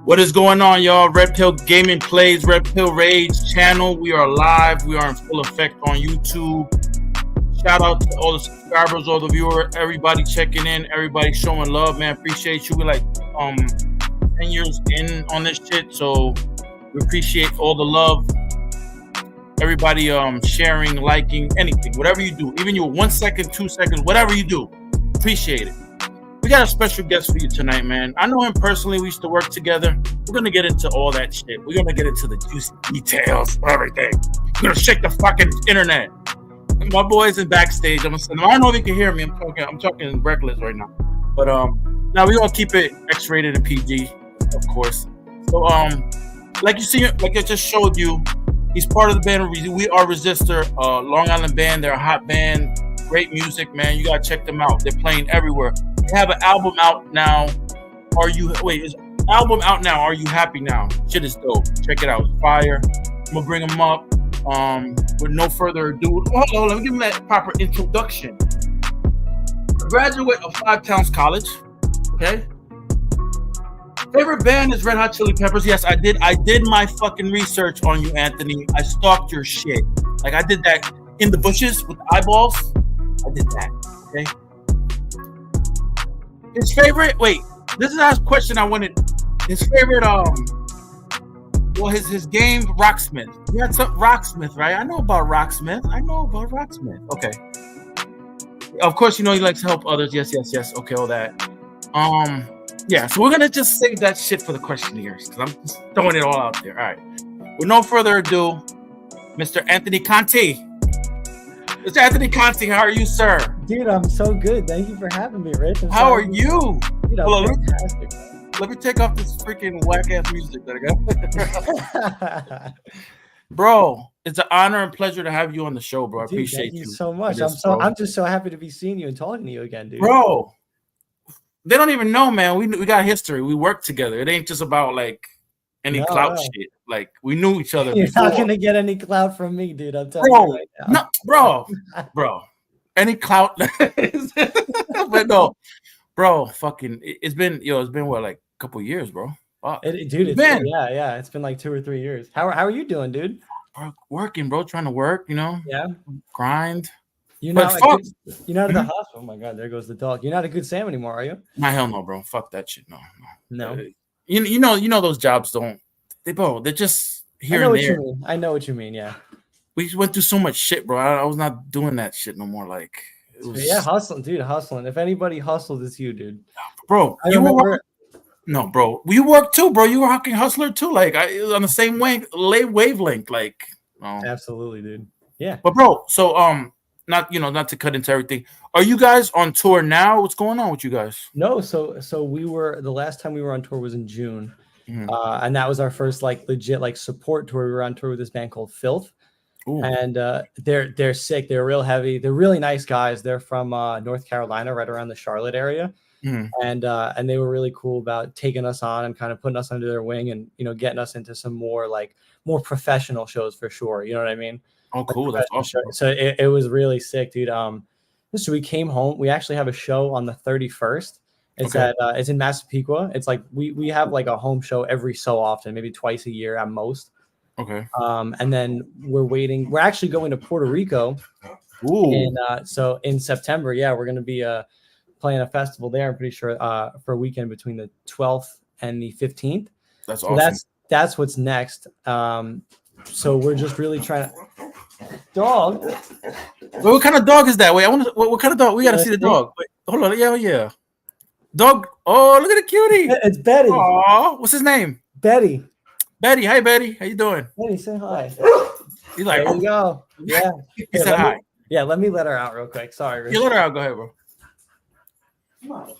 What is going on, y'all? Red Pill Gaming Plays, Red Pill Rage channel. We are live. We are in full effect on YouTube. Shout out to all the subscribers, all the viewers, everybody checking in, everybody showing love, man. Appreciate you. We're like 10 years in on this shit, so we appreciate all the love. Everybody sharing, liking, anything, whatever you do, even you 1 second, 2 seconds, whatever you do, appreciate it. We got a special guest for you tonight, man. I know him personally. We used to work together. We're going to get into all that shit. We're going to get into the juicy details, everything. We're going to shake the fucking internet. My boy's in backstage. I don't know if you can hear me. I'm talking reckless right now. But now we're going to keep it X-rated and PG, of course. So like you see, like I just showed you, he's part of the band We Are Resistor, Long Island band. They're a hot band. Great music, man. You got to check them out. They're playing everywhere. They have an album out now. Is album out now? Are you happy now? Shit is dope. Check it out. It's fire. I'm gonna bring him up. With no further ado, let me give him that proper introduction. Graduate of Five Towns College. Okay. Favorite band is Red Hot Chili Peppers. Yes, I did my fucking research on you, Anthony. I stalked your shit. Like I did that in the bushes with the eyeballs. I did that. Okay. His favorite, this is a question I wanted. His favorite, his game, Rocksmith. You had some Rocksmith, right? I know about Rocksmith. Okay. Of course, you know he likes to help others. Yes. Okay, all that. Yeah, so we're gonna just save that shit for the questionnaires because I'm just throwing it all out there. All right. With no further ado, Mr. Anthony Conti. Mr. Anthony Conti, how are you, sir? Dude, I'm so good. Thank you for having me, Rich. How are you? Dude, fantastic. Let me take off this freaking whack-ass music that I got. Bro, it's an honor and pleasure to have you on the show, bro. I appreciate you so much. I'm just so happy to be seeing you and talking to you again, dude. Bro, they don't even know, man. We got history. We work together. It ain't just about like any clout shit. Like we knew each other. You're not gonna get any clout from me, dude. I'm telling you right now. No, bro. Any clout, but no, bro. Fucking, it's been what, like a couple years, bro. Wow. It's been like 2 or 3 years. How are you doing, dude? Working, bro. Trying to work, Yeah. Grind. You're not at the hospital. Oh my god, there goes the dog. You're not a good Sam anymore, are you? Nah, hell no, bro. Fuck that shit. No. You know those jobs don't. They're just here and there. I know what you mean. Yeah. We went through so much shit, bro. I was not doing that shit no more. Like, it was... hustling, dude. Hustling. If anybody hustled, it's you, dude. Bro, no, bro. You work too, bro. You were a fucking hustler too. Like, on the same wavelength. Like, absolutely, dude. Yeah. But bro, so not to cut into everything. Are you guys on tour now? What's going on with you guys? No, so we were, the last time we were on tour was in June. Mm-hmm. And that was our first like legit like support tour. We were on tour with this band called Filth. Ooh. And they're sick. They're real heavy. They're really nice guys. They're from North Carolina, right around the Charlotte area. Mm. And they were really cool about taking us on and kind of putting us under their wing and getting us into some more professional shows for sure. You know what I mean? Oh, cool. That's awesome. So it was really sick, dude. So we came home. We actually have a show on the 31st. It's it's in Massapequa. It's like we have like a home show every so often, maybe twice a year at most. Okay. And then we're actually going to Puerto Rico. Ooh. In September, we're going to be playing a festival there. I'm pretty sure for a weekend between the 12th and the 15th. That's awesome. That's what's next. So we're just really trying to dog. Wait, what kind of dog is that? Wait, what kind of dog? We got to see the dog. Wait, hold on. Yeah. Dog. Oh, look at the cutie. It's Betty. Oh, what's his name? Betty. Hi, Betty. How you doing? Betty, say hi. He's like, there you go. Yeah. He said hi. Let me let her out real quick. Sorry, Rich. You let her out. Go ahead, bro. Come on.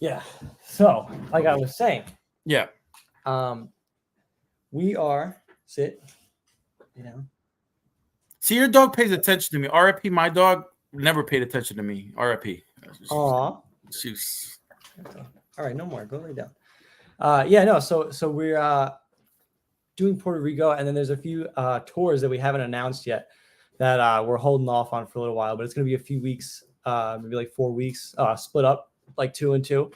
Yeah. So, like I was saying. Yeah. We are sit. See, your dog pays attention to me. R.I.P. My dog never paid attention to me. R.I.P. Aw. She's... All right, no more. Go lay down. Yeah, no. So we're doing Puerto Rico, and then there's a few tours that we haven't announced yet that we're holding off on for a little while. But it's going to be a few weeks, maybe like 4 weeks, split up like 2 and 2.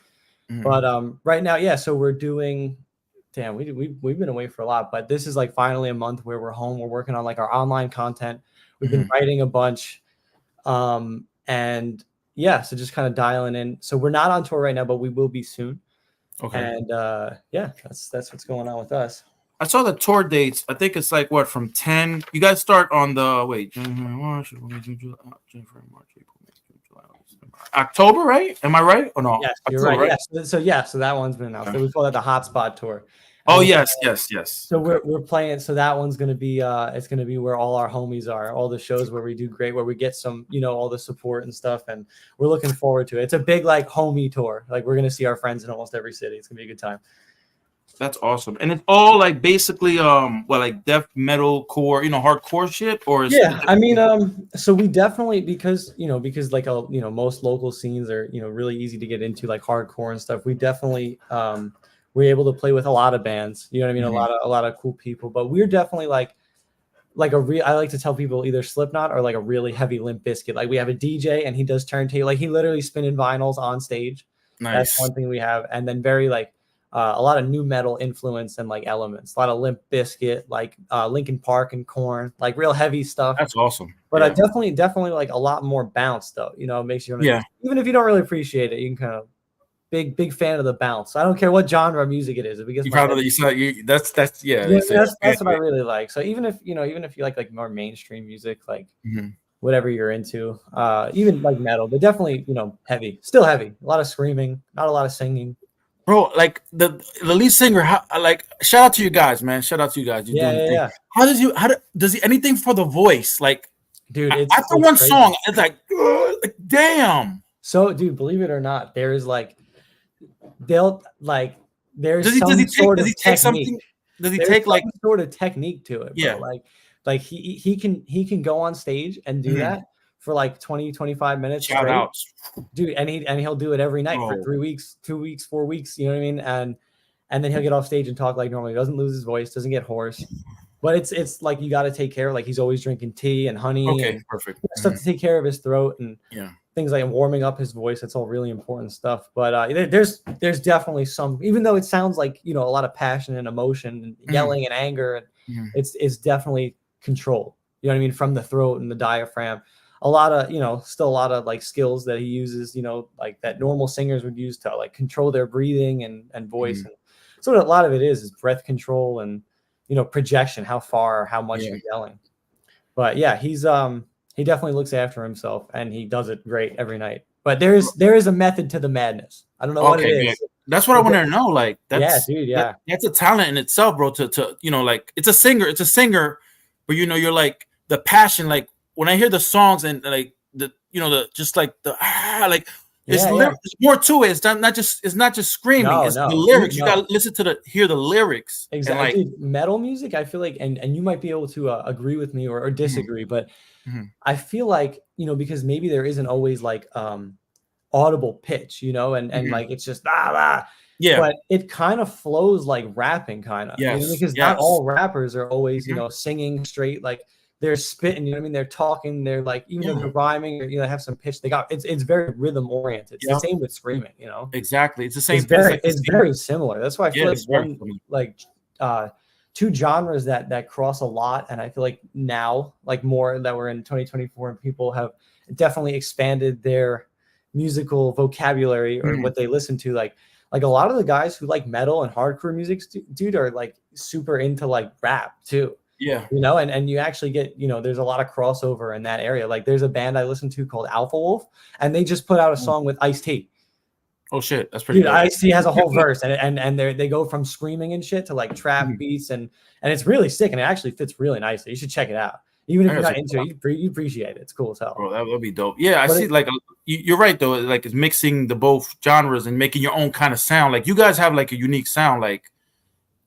Mm-hmm. But right now, yeah. So we're doing. Damn, we've been away for a lot, but this is like finally a month where we're home. We're working on like our online content. We've been writing a bunch, and yeah, so just kind of dialing in. So we're not on tour right now, but we will be soon. Okay. And yeah, that's what's going on with us. I saw the tour dates. I think it's like what, from 10. You guys start on the October, right? Am I right or no? Yes, you're October, right. Yes. So that one's been announced. So we call that the Hotspot tour. Oh, yes. So we're playing. So that one's gonna be it's gonna be where all our homies are, all the shows where we do great, where we get some, all the support and stuff, and we're looking forward to it. It's a big like homie tour. Like we're gonna see our friends in almost every city. It's gonna be a good time. That's awesome. And it's all like basically like death metal core, hardcore shit, or is I mean, so we definitely, because like most local scenes are really easy to get into, like hardcore and stuff. We definitely we're able to play with a lot of bands, you know what I mean? Mm-hmm. A lot of cool people, but we're definitely like I like to tell people either Slipknot or like a really heavy Limp Bizkit. Like we have a DJ and he does turntable, like he literally spinning vinyls on stage. Nice. That's one thing we have. And then very like a lot of new metal influence and like elements, a lot of Limp Bizkit, like Linkin Park and Korn, like real heavy stuff. That's awesome. But I definitely like a lot more bounce though. It makes you even if you don't really appreciate it, you can kind of big fan of the bounce. I don't care what genre of music it is. If it gets that's what I really like. So even if you like more mainstream music, like whatever you're into, even like metal, but definitely heavy, still heavy. A lot of screaming, not a lot of singing. Bro, like the lead singer, shout out to you guys, man. Shout out to you guys. You're doing the thing. How does he anything for the voice? Like, dude, after one crazy song, it's like damn. So, dude, believe it or not, there is like there's does he take something? Does he take like some sort of technique to it? Yeah, bro. Like he can go on stage and do that for like 20-25 minutes. Shout outs, dude, and he'll do it every night for 3 weeks, 2 weeks, 4 weeks. You know what I mean? And then he'll get off stage and talk like normal. He doesn't lose his voice, doesn't get hoarse. But it's like you got to take care of, like he's always drinking tea and honey. Okay, and perfect. Stuff to take care of his throat and things like warming up his voice. It's all really important stuff. But there's definitely some, even though it sounds like a lot of passion and emotion and yelling and anger, and it's definitely controlled. You know what I mean? From the throat and the diaphragm. A lot of still a lot of like skills that he uses. Like that normal singers would use to like control their breathing and voice. And so a lot of it is breath control and projection, how far or how much you're yelling. But yeah, he definitely looks after himself and he does it great every night. But there is a method to the madness. I don't know what it is. That's what I want to know. Like that's that's a talent in itself, bro. To like it's a singer, but you're like the passion. Like when I hear the songs and like the just like the like. There's more to it. It's not just screaming. It's the lyrics. You gotta listen to hear the lyrics. Exactly. Metal music, I feel like, and you might be able to agree with me or disagree, but I feel like because maybe there isn't always like audible pitch, and like it's just but it kind of flows like rapping, kind of. Because not all rappers are always singing straight like. They're spitting, they're talking, they're like, even if they're rhyming or, have some pitch, it's very rhythm oriented. It's the same with screaming, Exactly. It's the same. It's very similar. That's why I feel two genres that cross a lot. And I feel like now, like more that we're in 2024 and people have definitely expanded their musical vocabulary or what they listen to. Like a lot of the guys who like metal and hardcore music, dude, are like super into like rap too. Yeah. And you actually get, there's a lot of crossover in that area. Like there's a band I listen to called Alpha Wolf, and they just put out a song with Ice-T. Oh shit, that's pretty good. Ice-T has a whole verse and they go from screaming and shit to like trap beats and it's really sick and it actually fits really nicely. You should check it out. Even if you're not into it, you appreciate it. It's cool as hell. Bro, that would be dope. Yeah, I see. Like you're right though. Like it's mixing the both genres and making your own kind of sound. Like you guys have like a unique sound. Like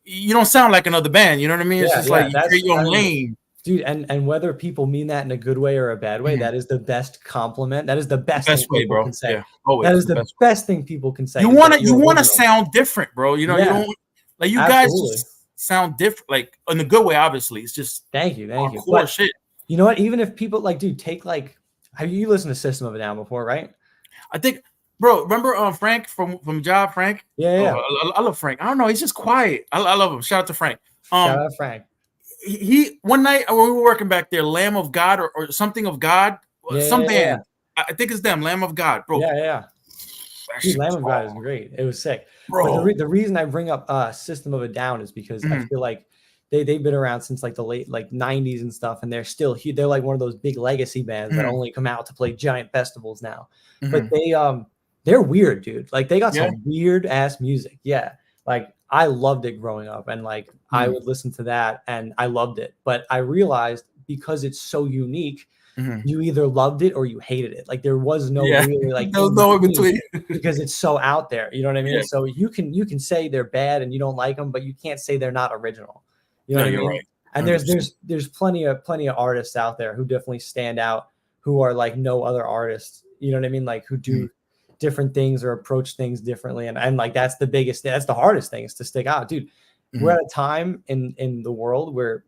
you don't sound like another band. You know what I mean? It's just like you create your own lane. Dude, and whether people mean that in a good way or a bad way, that is the best compliment. That is the best thing way, people bro. can say. Yeah, always That is the best thing people can say. You want to sound different, bro. You know, you don't like you guys just sound different, like in a good way. Obviously, it's just thank you. But shit. You know what? Even if people like, dude, take like, have you listened to System of a Down before, right? I think, bro. Remember Frank from Job, Frank? Yeah. I love Frank. I don't know. He's just quiet. I love him. Shout out to Frank. Shout out Frank. He one night when we were working back there, Lamb of God or something of God, some band. I think it's them, Lamb of God, bro. Yeah. Dude, Lamb of God is great. It was sick, bro. But the reason I bring up System of a Down is because I feel like they've been around since like the late 90s and stuff, and they're still here. They're like one of those big legacy bands that only come out to play giant festivals now. But they're weird, dude. Like they got some weird ass music. Yeah, like I loved it growing up, and like I would listen to that, and I loved it. But I realized because it's so unique, you either loved it or you hated it. Like there was no really like no in between because it's so out there. You know what I mean? So you can say they're bad and you don't like them, but you can't say they're not original. You know what I mean? Right. And there's plenty of artists out there who definitely stand out, who are like no other artists. You know what I mean? Like who do different things or approach things differently. And like that's the hardest thing is to stick out. Dude, we're at a time in the world where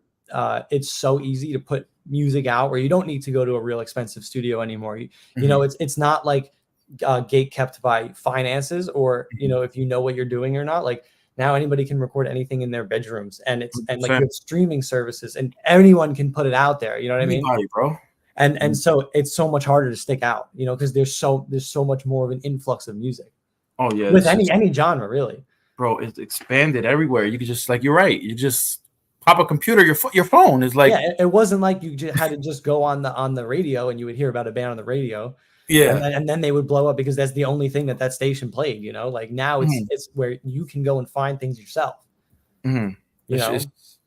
it's so easy to put music out where you don't need to go to a real expensive studio anymore. You know, it's not like gate kept by finances or, you know, if you know what you're doing or not. Like now anybody can record anything in their bedrooms and like you have streaming services and anyone can put it out there. You know what I mean? Bro. And so it's so much harder to stick out, you know, because there's so much more of an influx of music. Oh yeah, with any genre, really. Bro, it's expanded everywhere. You could just like you're right. You just pop a computer. Your phone is like it wasn't like you just had to just go on the radio and you would hear about a band on the radio. Yeah, and then they would blow up because that's the only thing that station played. You know, like now it's where you can go and find things yourself. You know,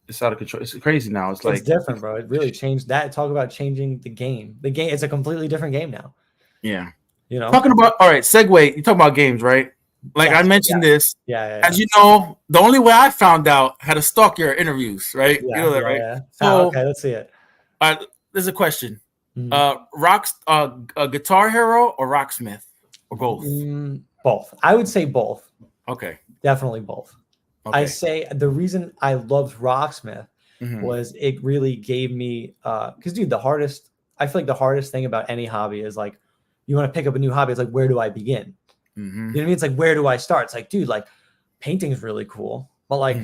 it's out of control. It's crazy now. It's like different, bro. It really changed that. Talk about changing the game. The game, it's a completely different game now. Yeah, you know. Talking about segue. You talk about games, right? Like I mentioned this. Yeah. As you know, the only way I found out how to stalk your interviews, right? Yeah, you know that, right? Yeah. So okay, let's see it. There's a question. Guitar Hero or Rocksmith or both? Both. I would say both. Okay. Definitely both. Okay. I say the reason I loved Rocksmith was it really gave me because dude, I feel like the hardest thing about any hobby is like you want to pick up a new hobby. It's like, where do I begin? You know what I mean? It's like, where do I start? It's like, dude, like painting is really cool, but like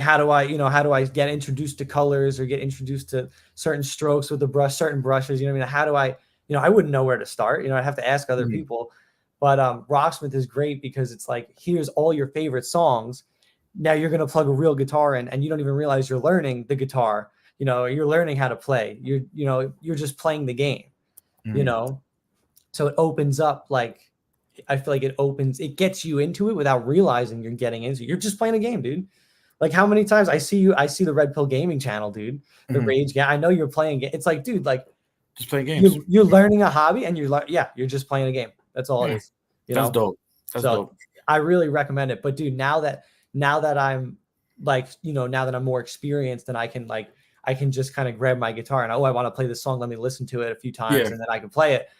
how do I get introduced to colors or get introduced to certain strokes with the brush, certain brushes? You know what I mean? How do I, I wouldn't know where to start. You know, I'd have to ask other people. But Rocksmith is great because it's like, here's all your favorite songs. Now you're going to plug a real guitar in and you don't even realize you're learning the guitar. You know, you're learning how to play. You're just playing the game, you know? So it opens up like, I feel like it gets you into it without realizing you're getting into it. You're just playing a game, dude. Like how many times I see the Red Pill Gaming channel, dude, the Rage game. I know you're playing it. It's like, dude, like just playing games. You're learning a hobby and you're like, you're just playing a game. That's all it is. That's dope. That's dope. I really recommend it. But dude, now that I'm like, now that I'm more experienced and I can just kind of grab my guitar and I want to play this song. Let me listen to it a few times and then I can play it.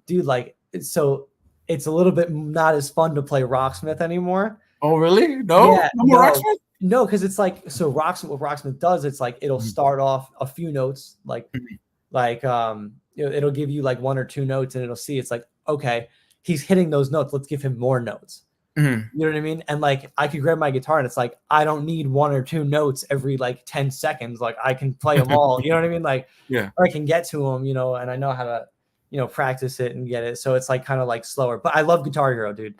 Dude, like it's a little bit not as fun to play Rocksmith anymore. Oh, really? No? Yeah, no more Rocksmith? No, because it's like, so what Rocksmith does, it's like, it'll start off a few notes, it'll give you like one or two notes and it'll see, it's like, okay, he's hitting those notes. Let's give him more notes. You know what I mean? And like, I could grab my guitar and it's like, I don't need one or two notes every like 10 seconds. Like I can play them all, you know what I mean? Like, or I can get to them, and I know how to, practice it and get it. So it's like kind of like slower, but I love Guitar Hero, dude.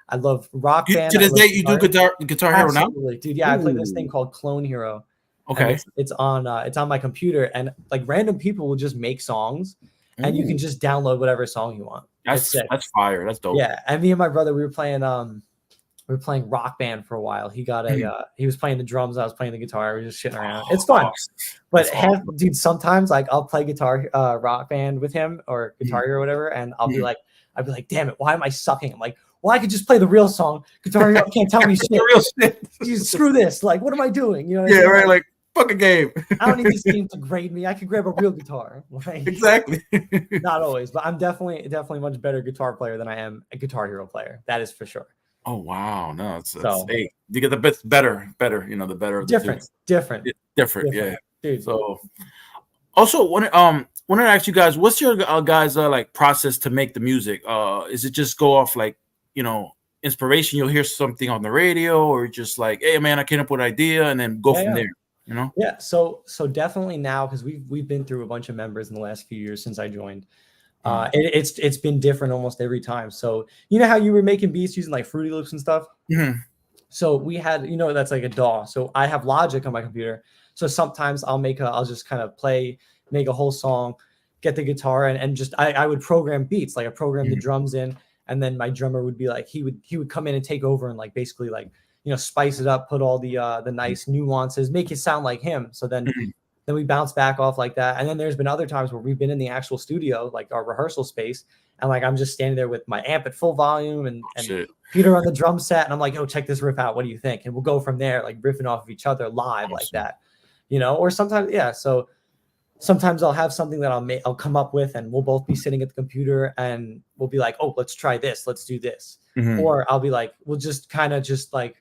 I love Rock Band. To this day, you do Guitar Hero now? Dude. Yeah, I play this thing called Clone Hero. Okay. It's on my computer, and like random people will just make songs, and you can just download whatever song you want. That's fire. That's dope. Yeah, and me and my brother, we were playing Rock Band for a while. He got he was playing the drums, I was playing the guitar. We were just shitting around. It's fun. But dude, sometimes like I'll play Rock Band with him or Guitar Hero or whatever, and I'll be like, damn it, why am I sucking? I'm like, well, I could just play the real song. Guitar Hero can't tell me shit. The real shit. Screw this. Like, what am I doing? You know? Yeah, right. Like fucking game. I don't need this game to grade me. I can grab a real guitar. Like, Exactly. not always, but I'm definitely much better guitar player than I am a Guitar Hero player. That is for sure. Oh wow, no, it's So hey, you get the best, better, you know, the better of the two. different, Different, yeah. dude. So also wanted to ask you guys, what's your guys like process to make the music? Is it just go off like, you know, inspiration? You'll hear something on the radio, or just like, hey man, I came up with an idea, and then go from there. You know? Yeah. So definitely now, because we've been through a bunch of members in the last few years since I joined. It's been different almost every time. So you know how you were making beats using like Fruity Loops and stuff? So we had, you know, that's like a DAW. So I have Logic on my computer. So sometimes I'll just kind of make a whole song, get the guitar and just I would program beats. Like I programmed the drums in, and then my drummer would be like, he would come in and take over and like basically like, you know, spice it up, put all the nice nuances, make it sound like him. So then we bounce back off like that. And then there's been other times where we've been in the actual studio, like our rehearsal space, and like I'm just standing there with my amp at full volume and Peter on the drum set, and I'm like, oh, check this riff out. What do you think? And we'll go from there, like riffing off of each other live like that, you know. Or sometimes, so sometimes I'll have something that I'll come up with, and we'll both be sitting at the computer, and we'll be like, oh, let's try this, let's do this, or I'll be like, we'll just kind of just like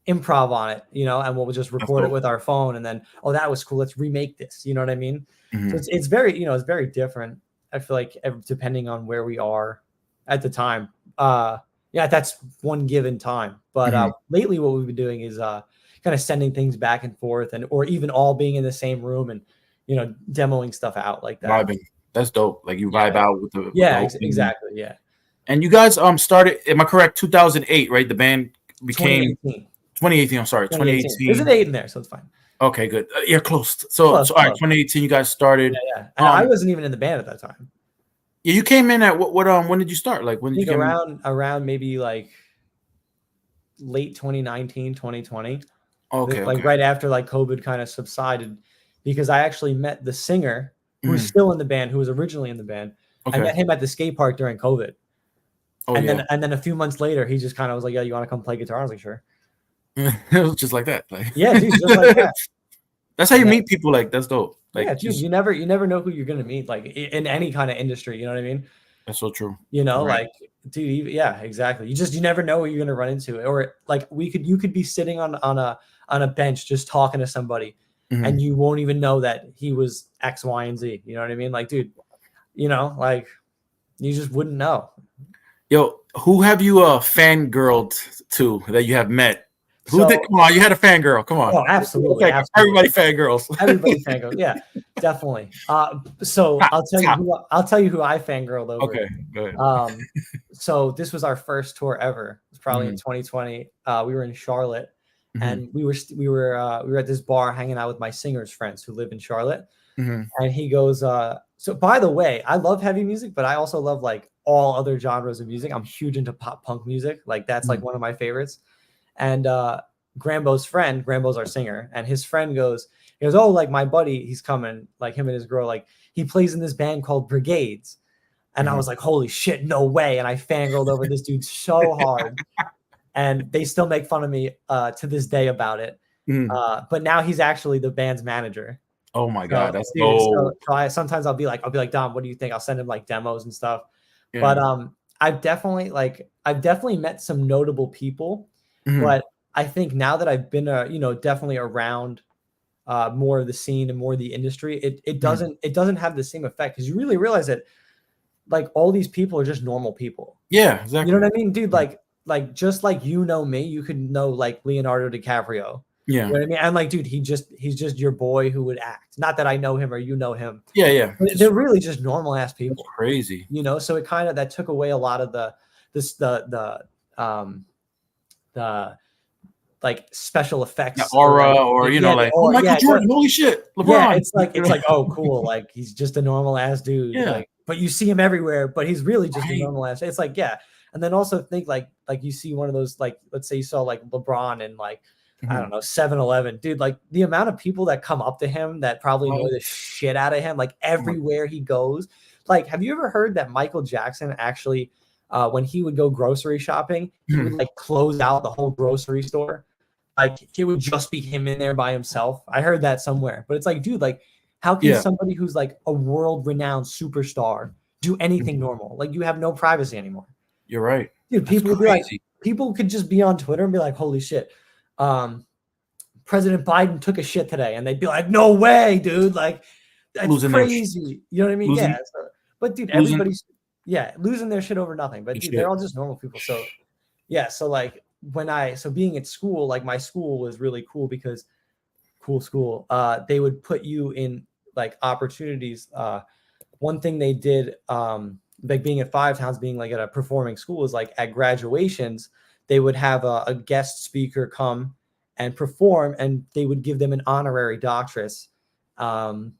improv on it, you know, and we'll just record it with our phone, and then, oh, that was cool, let's remake this, you know what I mean? So it's very, you know, it's very different. I feel like depending on where we are at the time, that's one given time. But lately what we've been doing is kind of sending things back and forth, or even all being in the same room and, you know, demoing stuff out like that. Vibing. That's dope. Like you vibe out with the exactly. Yeah. And you guys started, am I correct, 2008, right? The band became 2018. I'm sorry, 2018. There's an 8 in there, so it's fine. Okay, good. You're close. So all right, 2018, you guys started. Yeah. And I wasn't even in the band at that time. Yeah, you came in at what when did you start? Like when did you around maybe like late 2019, 2020. Okay. Like right after like COVID kind of subsided, because I actually met the singer who's still in the band, who was originally in the band. I met him at the skate park during COVID. And then a few months later, he just kind of was like, yeah, you want to come play guitar? I was like, sure. It was just like that. Like, yeah, dude, just like that. That's how you meet people. Like, that's dope. Like, yeah, dude, you never know who you're gonna meet, like in any kind of industry. You know what I mean? That's so true. You know, right. Like, dude, yeah, exactly. You never know what you're gonna run into, or like you could be sitting on a bench just talking to somebody, and you won't even know that he was X, Y, and Z. You know what I mean? Like, dude, you know, like you just wouldn't know. Yo, who have you fangirled to that you have met? Come on, you had a fangirl. Come on. Oh, absolutely. Everybody fangirls. Everybody fangirls. Yeah, definitely. So I'll tell you who I fangirled over. Okay, go ahead. So this was our first tour ever. It was probably in 2020. We were in Charlotte, and we were at this bar hanging out with my singer's friends who live in Charlotte. And he goes, so by the way, I love heavy music, but I also love like all other genres of music. I'm huge into pop punk music. Like that's like one of my favorites. And Grambo's our singer, and his friend goes, oh, like my buddy, he's coming, like him and his girl, like he plays in this band called Brigades. And I was like, holy shit, no way. And I fangirled over this dude so hard. And they still make fun of me to this day about it. But now he's actually the band's manager. Oh my God, that's dope. So sometimes I'll be like, Dom, what do you think? I'll send him like demos and stuff. Yeah. But I've definitely met some notable people. But I think now that I've been definitely around more of the scene and more of the industry, it doesn't have the same effect, because you really realize that like all these people are just normal people. Yeah, exactly. You know what I mean, dude? Like just like, you know, me, you could know like Leonardo DiCaprio. Yeah. You know what I mean? I'm like, dude, he's just your boy who would act. Not that I know him or you know him. Yeah. But they're really just normal ass people. That's crazy. You know, so it kind of that took away a lot of the like special effects, aura, or you know, like, oh, Michael Jordan, holy shit, LeBron. Yeah, it's like, oh, cool, like he's just a normal ass dude. Yeah. Like, but you see him everywhere, but he's really just a normal ass. It's like, yeah. And then also think like you see one of those, like, let's say you saw like LeBron and like, I don't know, 7-Eleven, dude, like the amount of people that come up to him that probably know the shit out of him, like everywhere he goes. Like, have you ever heard that Michael Jackson actually, when he would go grocery shopping, he would like close out the whole grocery store? like it would just be him in there by himself. I heard that somewhere, but it's like, dude, like how can somebody who's like a world-renowned superstar do anything normal? Like you have no privacy anymore. You're right. Dude, people would be like, people could just be on Twitter and be like, holy shit, President Biden took a shit today, and they'd be like, no way, dude, like that's crazy. You know what I mean? Yeah. So, but dude, everybody's losing their shit over nothing. But dude, they're all just normal people. So yeah, so like so being at school, like my school was really cool because cool school. They would put you in like opportunities. One thing they did, like being at Five Towns, being like at a performing school, is like at graduations, they would have a guest speaker come and perform, and they would give them an honorary doctorate. One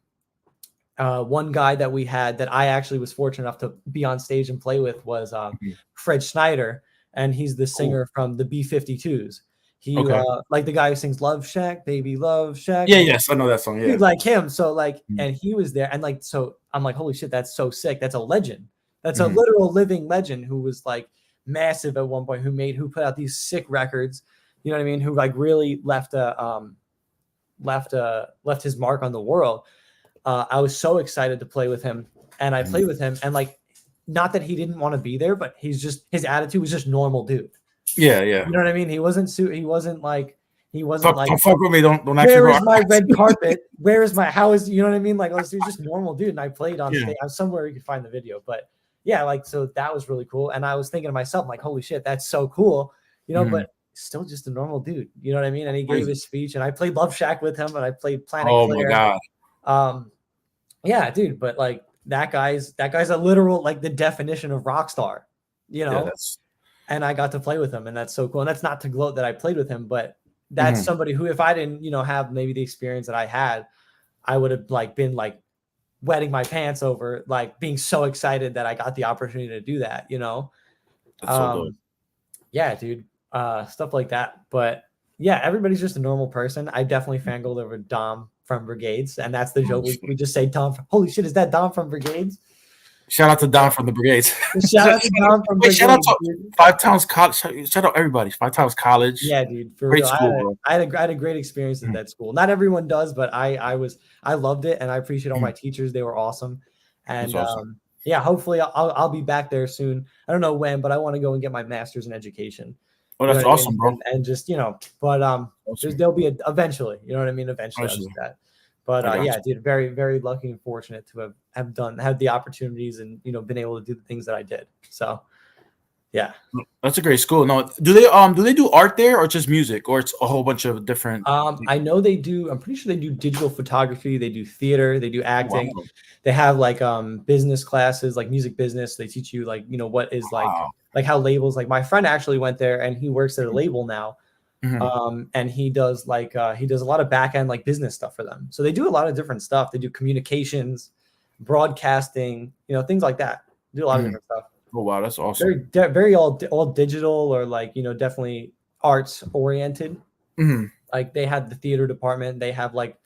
guy that we had that I actually was fortunate enough to be on stage and play with was Fred Schneider, and he's the singer from the B-52s. He like the guy who sings Love Shack, Baby Love Shack. Yeah, yes, I know that song. Yeah, like him. So like, and he was there, and like, so I'm like, holy shit, that's so sick. That's a legend. That's a literal living legend who was like massive at one point, who put out these sick records. You know what I mean? Who like really left his mark on the world. I was so excited to play with him, and I played with him, and like, not that he didn't want to be there, but his attitude was just normal dude. Yeah, yeah. You know what I mean? He wasn't like don't fuck with me. Don't where is my red carpet? Where is my you know what I mean? Like, he's just normal dude. And I played on stage. I was somewhere you could find the video, but yeah, like, so that was really cool. And I was thinking to myself, like, holy shit, that's so cool, you know, but still just a normal dude. You know what I mean? And he gave his speech, and I played Love Shack with him, and I played Planet Claire. My God. Yeah, dude, but like that guy's a literal, like, the definition of rock star, you know? Yeah, and I got to play with him, and that's so cool. And that's not to gloat that I played with him, but that's somebody who, if I didn't, you know, have maybe the experience that I had, I would have like been like wetting my pants over, like being so excited that I got the opportunity to do that, you know? That's so good. Yeah, dude, stuff like that. But yeah, everybody's just a normal person. I definitely fangirled over Dom from Brigades, and that's the joke. We just say Dom. Holy shit, is that Dom from Brigades? Shout out to Don from the Brigades. Shout out to Don from Brigades. Shout out to Five Towns College. Shout out everybody. Five Towns College. Yeah, dude. For great real. School, I had a great experience at that school. Not everyone does, but I loved it, and I appreciate all my teachers. They were awesome. And awesome. Yeah, hopefully I'll be back there soon. I don't know when, but I want to go and get my master's in education. Oh, that's awesome, bro. And just, you know, but awesome. There'll be eventually. You know what I mean? Eventually, I'll do that. But yeah, dude, very, very lucky and fortunate to have had the opportunities and, you know, been able to do the things that I did. So, yeah, that's a great school. No, do they do art there, or just music, or it's a whole bunch of different? I know they do. I'm pretty sure they do digital photography. They do theater. They do acting. Wow. They have like business classes, like music business. They teach you like, you know, what is like how labels. Like my friend actually went there, and he works at a label now. And he does a lot of back end like business stuff for them. So they do a lot of different stuff. They do communications, broadcasting, you know, things like that. They do a lot of different stuff. Oh wow, that's awesome. Very all digital, or like, you know, definitely arts oriented. Like they have the theater department. They have like,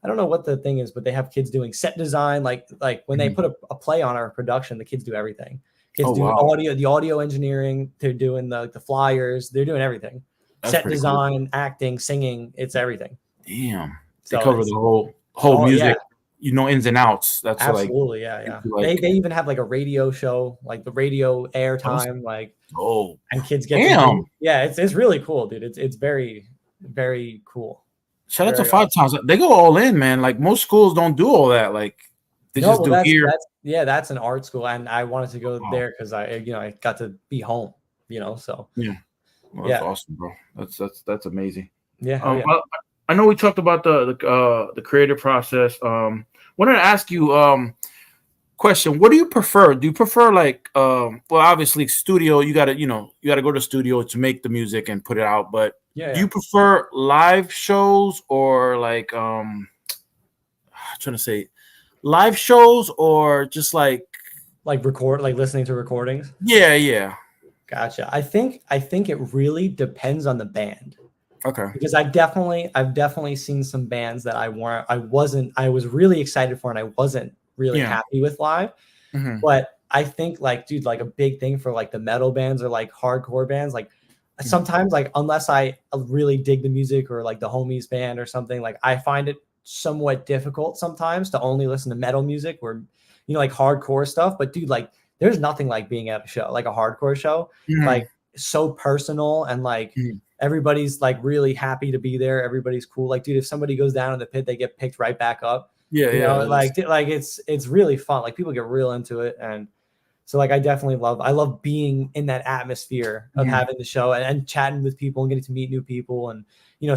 I don't know what the thing is, but they have kids doing set design. Like when they put a play on our production, the kids do everything. Kids do the audio engineering. They're doing the flyers. They're doing everything. Set design, acting, singing, it's everything. Damn. They cover the whole music, you know, ins and outs. That's absolutely, yeah. Like, they even have like a radio show, like the radio airtime, like and kids get it's really cool, dude. It's very, very cool. Shout out to Five Towns. They go all in, man. Like most schools don't do all that. Like they just do here. That's an art school, and I wanted to go there because I got to be home, you know. So yeah. Well, that's awesome, bro. That's amazing. Yeah. I know we talked about the creative process. Wanted to ask you question. What do you prefer? Do you prefer like well, obviously studio, you gotta go to studio to make the music and put it out, but do you prefer live shows or like I'm trying to say live shows, or just like listening to recordings? Yeah. Gotcha. I think it really depends on the band. Okay. Because I've definitely seen some bands that I was really excited for, and I wasn't really happy with live. But I think like, dude, like a big thing for like the metal bands or like hardcore bands, like sometimes like unless I really dig the music or like the homies band or something, like I find it somewhat difficult sometimes to only listen to metal music or like hardcore stuff. But dude, like there's nothing like being at a show, like a hardcore show, like so personal and like everybody's like really happy to be there. Everybody's cool. Like, dude, if somebody goes down in the pit, they get picked right back up. Like it's really fun. Like people get real into it. And so like I love being in that atmosphere of having the show and chatting with people and getting to meet new people and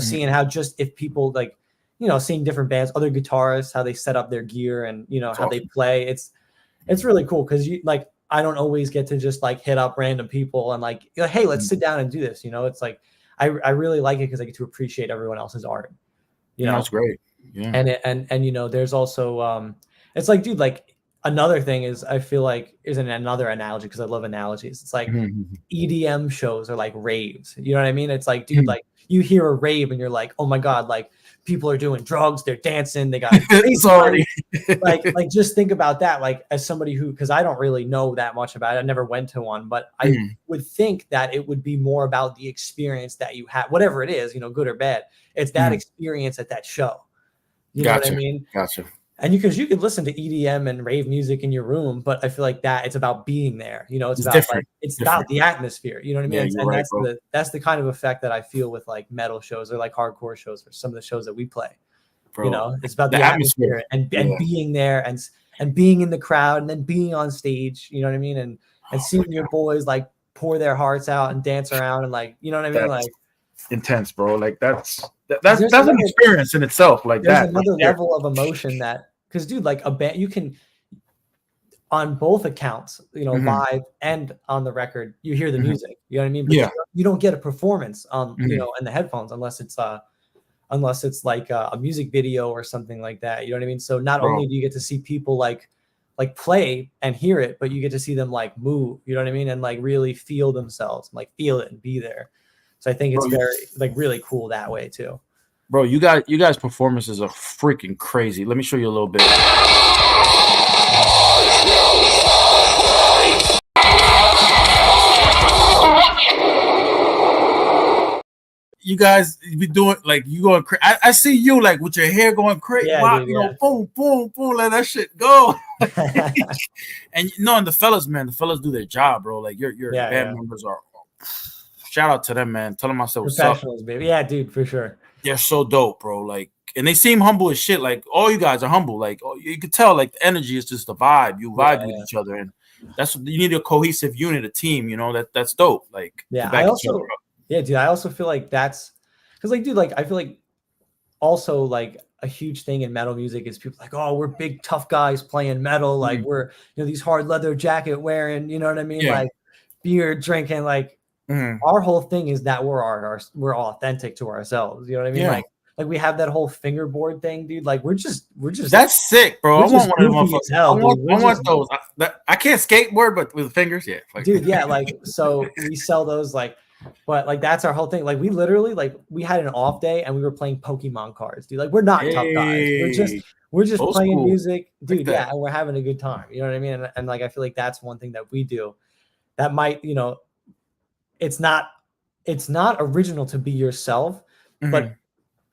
seeing how just if people like seeing different bands, other guitarists, how they set up their gear and how they play. It's really cool because like I don't always get to just like hit up random people and like hey, let's sit down and do this. It's like I really like it because I get to appreciate everyone else's art. That's great. Yeah. And there's also it's like, dude, like another thing is I feel like isn't another analogy because I love analogies. It's like EDM shows are like raves. You know what I mean? It's like, dude, like you hear a rave and you're like, oh my God, like people are doing drugs, they're dancing, they got sorry. like just think about that. Like as somebody who, because I don't really know that much about it, I never went to one, but I would think that it would be more about the experience that you have, whatever it is, good or bad. It's that experience at that show. You know what I mean? Gotcha. And because you could listen to EDM and rave music in your room, but I feel like that it's about being there. It's about different. Like it's about the atmosphere. You know what I mean? Yeah, and right, that's the kind of effect that I feel with like metal shows or like hardcore shows or some of the shows that we play. Bro, it's about the atmosphere and being there and being in the crowd and then being on stage. You know what I mean? And seeing your boys like pour their hearts out and dance around and like what I mean? That's like intense, bro. Like that's an experience in itself. Like there's another level of emotion that, because dude, like a band, you can on both accounts, live and on the record, you hear the music. You know what I mean? But you don't get a performance on in the headphones unless it's like a music video or something like that. You know what I mean? So not only do you get to see people like play and hear it, but you get to see them like move. You know what I mean? And like really feel themselves, like feel it and be there. So I think it's very like really cool that way too. Bro, you guys' performances are freaking crazy. Let me show you a little bit. You guys be doing like you going crazy. I see you like with your hair going crazy. Boom, boom, boom, let that shit go. And and the fellas do their job, bro. Like your band members are. Shout out to them, man. Tell them I said what's up. Professionals, baby. Yeah, dude, for sure. They're so dope, bro. Like, and they seem humble as shit. Like, all you guys are humble. Like, you could tell, like, the energy is just a vibe. You vibe with each other, and that's what you need, a cohesive unit, a team. That's dope. Like, I also feel like that's because, like, dude, like, I feel like also like a huge thing in metal music is people like, oh, we're big tough guys playing metal. Like, we're these hard leather jacket wearing. You know what I mean? Like, beer drinking, like. Our whole thing is that we're authentic to ourselves. You know what I mean? Like we have that whole fingerboard thing, dude. Like we're just that's sick, bro. I want one of them. I want those. I can't skateboard, but with fingers, dude. Yeah, like so we sell those, like, but like that's our whole thing. Like we literally we had an off day and we were playing Pokemon cards, dude. Like we're not tough guys. We're just playing music, dude. Like and we're having a good time. You know what I mean? And like I feel like that's one thing that we do that might it's not original to be yourself, but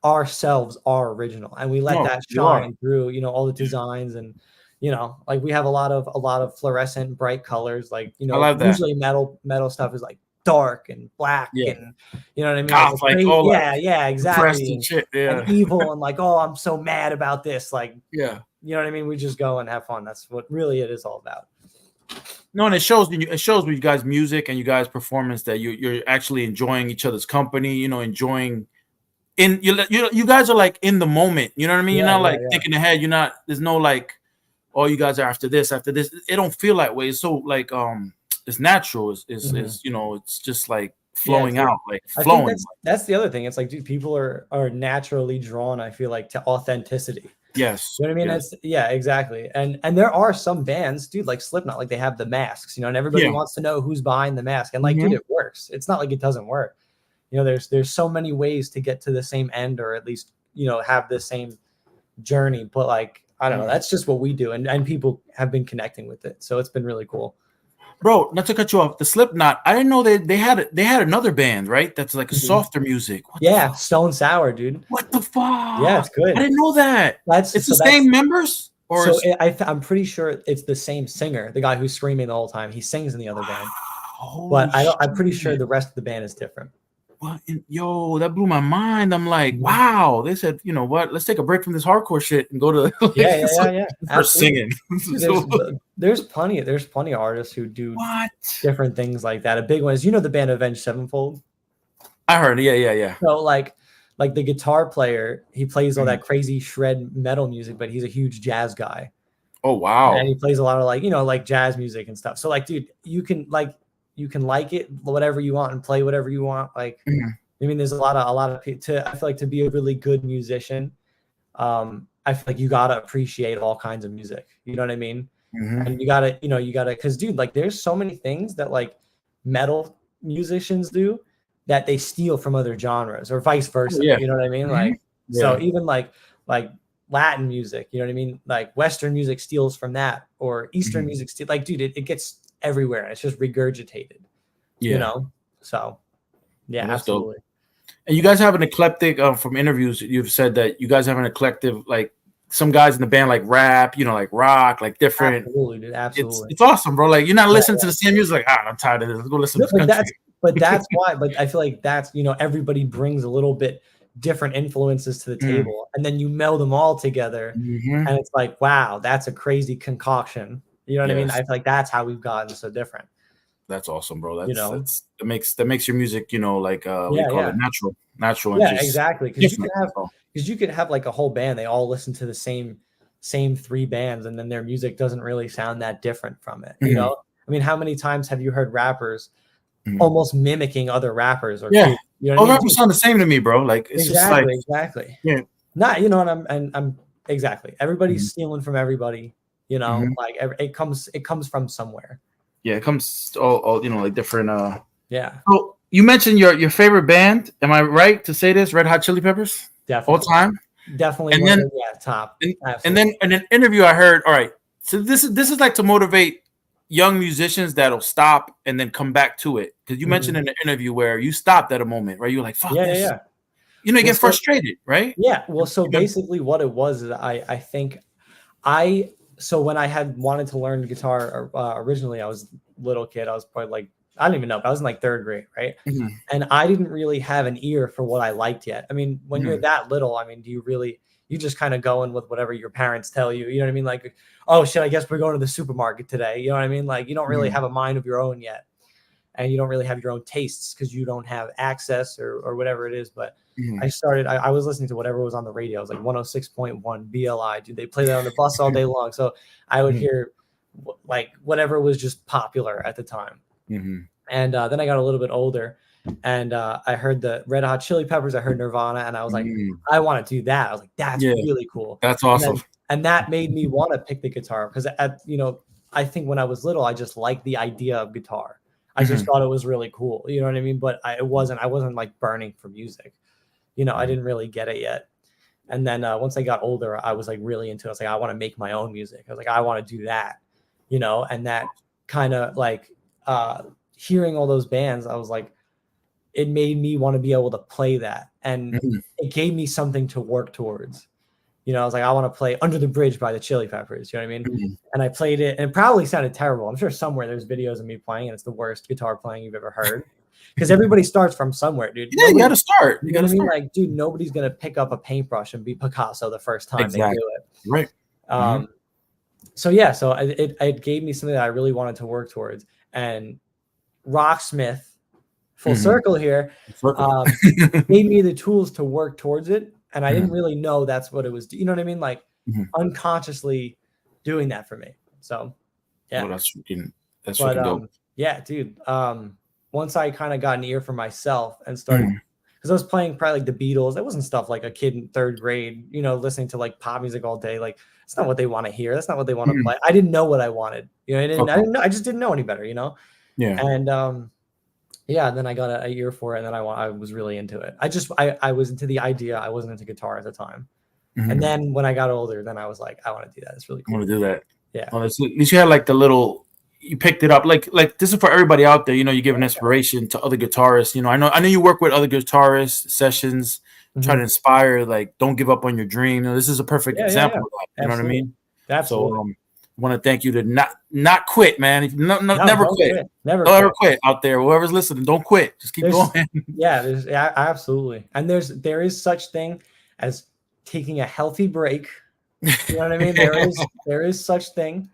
ourselves are original, and we let that shine through, all the designs, and like we have a lot of fluorescent bright colors, like usually metal stuff is like dark and black, and you know what I mean, goth, exactly, and shit, and evil, and like, oh, I'm so mad about this, like, you know what I mean. We just go and have fun. That's what really it is all about. No, and it shows with you guys' music and you guys' performance that you're actually enjoying each other's company. Enjoying you guys are like in the moment. You know what I mean? You're not like thinking ahead. You're not. There's no like, oh, you guys are after this. It don't feel that way. It's so like it's natural. It's it's just like flowing out, like flowing. I think that's the other thing. It's like, dude, people are naturally drawn, I feel like, to authenticity. Yes. You know what I mean? Yes. Exactly. And there are some bands, dude, like Slipknot, like they have the masks, and everybody wants to know who's behind the mask. And like, dude, it works. It's not like it doesn't work. There's so many ways to get to the same end, or at least, have the same journey. But like, I don't know, that's just what we do. And people have been connecting with it. So it's been really cool. Bro, not to cut you off, the Slipknot. I didn't know they had another band, right? That's like a softer music. What the Yeah, fuck? Stone Sour, dude. What the Yeah, fuck? it's good. I didn't know that. That's It's so the that's same members, or so is, I'm pretty sure it's the same singer, the guy who's screaming the whole time. He sings in the other band, holy but I don't. I'm pretty shit. sure the rest of the band is different. What yo, that blew my mind. I'm like, Mhm. wow. They said, you know what? Let's take a break from this hardcore shit and go to like, Yeah. for Absolutely. singing. Dude, there's plenty of artists who do What? different things like that. A big one is, you know, the band Avenged Sevenfold. I heard. Yeah. So like the guitar player, he plays all that crazy shred metal music, but he's a huge jazz guy. Oh wow. And he plays a lot of like, you know, like jazz music and stuff. So like, dude, you can like it whatever you want and play whatever you want. Like, I mean, there's a lot of people I feel like to be a really good musician, I feel like you gotta appreciate all kinds of music. You know what I mean? And you gotta, because dude, like there's so many things that like metal musicians do that they steal from other genres or vice versa. Yeah. You know what I mean? Like, so even like Latin music, you know what I mean? Like Western music steals from that, or Eastern music steals. Like, dude, it gets everywhere and it's just regurgitated. You know? So yeah, absolutely. Dope. And you guys have an eclectic, from interviews, you've said that you guys have an eclectic, like some guys in the band like rap, you know, like rock, like different. Absolutely, dude. Absolutely. It's awesome, bro. Like you're not listening to the same music. Like, I'm tired of this. Let's go listen to country. That's why. But I feel like that's, you know, everybody brings a little bit different influences to the table, and then you meld them all together, and it's like, wow, that's a crazy concoction. You know what I mean? I feel like that's how we've gotten so different. That's awesome, bro. That's, you know, that makes your music, you know, like what do you call it, natural. Yeah, and just exactly. Because you could have like a whole band. They all listen to the same 3 bands, and then their music doesn't really sound that different from it. You know, I mean, how many times have you heard rappers almost mimicking other rappers? Or you know, all rappers sound the same to me, bro. Like it's exactly. Yeah. Not, you know, and I'm exactly. Everybody's stealing from everybody. You know, like it comes from somewhere. Yeah, it comes all you know, like different. Yeah. So you mentioned your favorite band. Am I right to say this? Red Hot Chili Peppers. Definitely. All time. Definitely. And then top. And then in an interview I heard. All right. So this is like to motivate young musicians that'll stop and then come back to it. Because you mentioned in an interview where you stopped at a moment, right? You're like, fuck this. Yeah. You know, you get frustrated, right? Yeah. Well, so basically what it was is I think so when I had wanted to learn guitar originally, I was a little kid. I was probably like, I don't even know, but I was in like 3rd grade, right? And I didn't really have an ear for what I liked yet. I mean, when you're that little, I mean, you just kind of go in with whatever your parents tell you. You know what I mean? Like, oh shit, I guess we're going to the supermarket today. You know what I mean? Like, you don't really have a mind of your own yet. And you don't really have your own tastes because you don't have access or whatever it is. But I was listening to whatever was on the radio. It was like 106.1 BLI. Dude, they play that on the bus all day long. So I would hear like whatever was just popular at the time. And then I got a little bit older, and I heard the Red Hot Chili Peppers. I heard Nirvana, and I was like, I want to do that. I was like, that's really cool. That's awesome. And that made me want to pick the guitar because I think when I was little, I just liked the idea of guitar. I just thought it was really cool. You know what I mean? But I wasn't like burning for music. You know, I didn't really get it yet. And then once I got older, I was like really into it. I was like, I want to make my own music. I was like, I want to do that, you know, and that kind of like hearing all those bands, I was like, it made me want to be able to play that. And it gave me something to work towards. You know, I was like, I want to play Under the Bridge by the Chili Peppers. You know what I mean? And I played it, and it probably sounded terrible. I'm sure somewhere there's videos of me playing, and it's the worst guitar playing you've ever heard. Because everybody starts from somewhere, dude. Yeah, you got to start. You know what I mean? Like, dude, nobody's going to pick up a paintbrush and be Picasso the first time they do it. Right. So, yeah, so it gave me something that I really wanted to work towards. And Rocksmith, full circle here, gave me the tools to work towards it. And I didn't really know that's what it was. You know what I mean? Like unconsciously doing that for me. So, yeah. Well, that's freaking dope. Yeah, dude. Once I kind of got an ear for myself and started, because I was playing probably like the Beatles. That wasn't stuff like a kid in 3rd grade, you know, listening to like pop music all day. Like, it's not what they want to hear. That's not what they want to play. I didn't know what I wanted. You know, I didn't know. I just didn't know any better, you know? Yeah. And, yeah, then I got a ear for it, and then I was really into it. I was into the idea. I wasn't into guitar at the time. And then when I got older, then I was like, I want to do that. It's really cool. I want to do that. Yeah. Well, at least you had like the little, you picked it up. Like this is for everybody out there. You know, you give an inspiration to other guitarists. You know, I know you work with other guitarists, sessions, try to inspire. Like, don't give up on your dream. You know, this is a perfect example of that. You know what I mean? Absolutely. So I want to thank you to not quit, man. Never quit. Never quit out there. Whoever's listening, don't quit. Just keep going. Yeah, absolutely. And there is such thing as taking a healthy break. You know what I mean? There is such thing,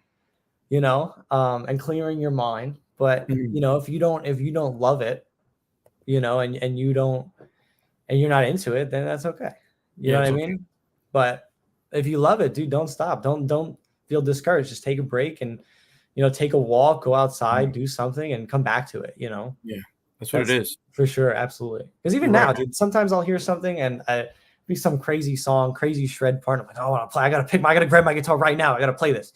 you know, and clearing your mind. But you know, if you don't love it, you know, and you're not into it, then that's okay. You know what I mean? But if you love it, dude, don't stop. Don't feel discouraged. Just take a break and, you know, take a walk, go outside, do something, and come back to it. You know? Yeah, that's what it is for sure. Absolutely. Because even now, dude, sometimes I'll hear something and be some crazy song, crazy shred part. I'm like, oh, I want to play. I gotta grab my guitar right now. I gotta play this,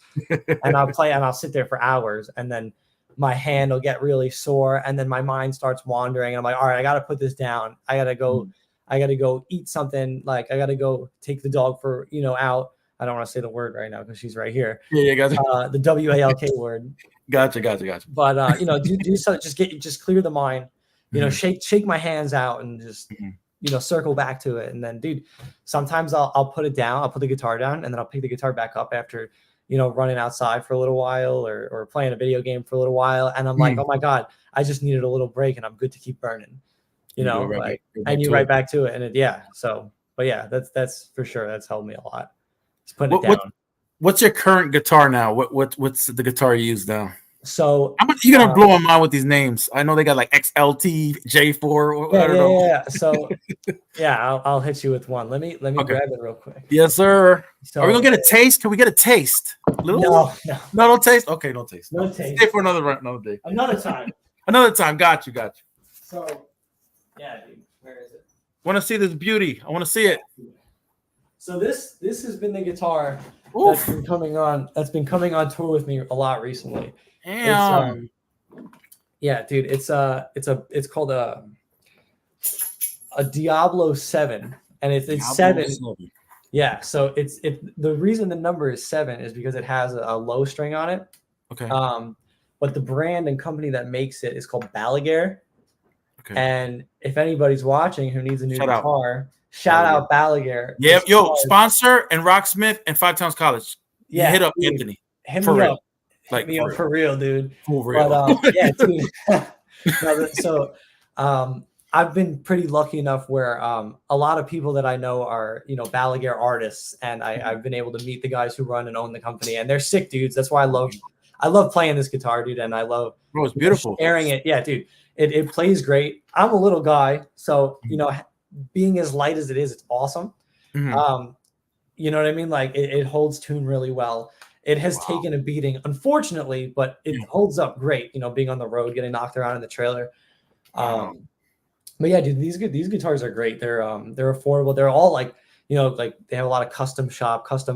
and I'll play and I'll sit there for hours, and then my hand will get really sore, and then my mind starts wandering, and I'm like, all right, I gotta put this down. I gotta go eat something. Like, I gotta go take the dog for, you know, out. I don't want to say the word right now because she's right here. Yeah, gotcha. The WALK word. Gotcha. But you know, do something. Just clear the mind. You know, shake my hands out and just you know, circle back to it. And then, dude, sometimes I'll put it down. I'll put the guitar down, and then I'll pick the guitar back up after, you know, running outside for a little while or playing a video game for a little while. And I'm like, oh my God, I just needed a little break, and I'm good to keep burning. You know, right back to it. And so, but yeah, that's for sure. That's helped me a lot. Just putting it down. What's your current guitar now? What's the guitar you use now? So you're gonna blow my mind with these names. I know they got like XLT, J4. Yeah. So I'll hit you with one. Let me grab it real quick. Yes, sir. So, are we gonna get a taste? Can we get a taste? No taste. Okay, no taste. No taste. Stay for another day. Another time. Another time. Got you. So yeah, dude. Where is it? Want to see this beauty? I want to see it. So this has been the guitar that's been coming on tour with me a lot recently. Damn. Yeah, dude. It's called a Diablo 7, and it's Diablo 7. Yeah. So the reason the number is 7 is because it has a low string on it. Okay. But the brand and company that makes it is called Balaguer. Okay. And if anybody's watching who needs a new guitar, shout out Balaguer. Yeah, sponsor and Rocksmith and 5 Towns College. Yeah, hit up Anthony. Hit me up. Like, hit me up for real, dude. For real. But, yeah, dude. So I've been pretty lucky enough where a lot of people that I know are, you know, Balaguer artists, and I've been able to meet the guys who run and own the company, and they're sick dudes. That's why I love playing this guitar, dude, and I love it's beautiful. Sharing it. Yeah, dude. It plays great. I'm a little guy, so you know, being as light as it is, it's awesome. You know what I mean? Like it holds tune really well. It has taken a beating, unfortunately, but it holds up great. You know, being on the road, getting knocked around in the trailer. But yeah, dude, these guitars are great. They're affordable. They're all like, you know, like they have a lot of custom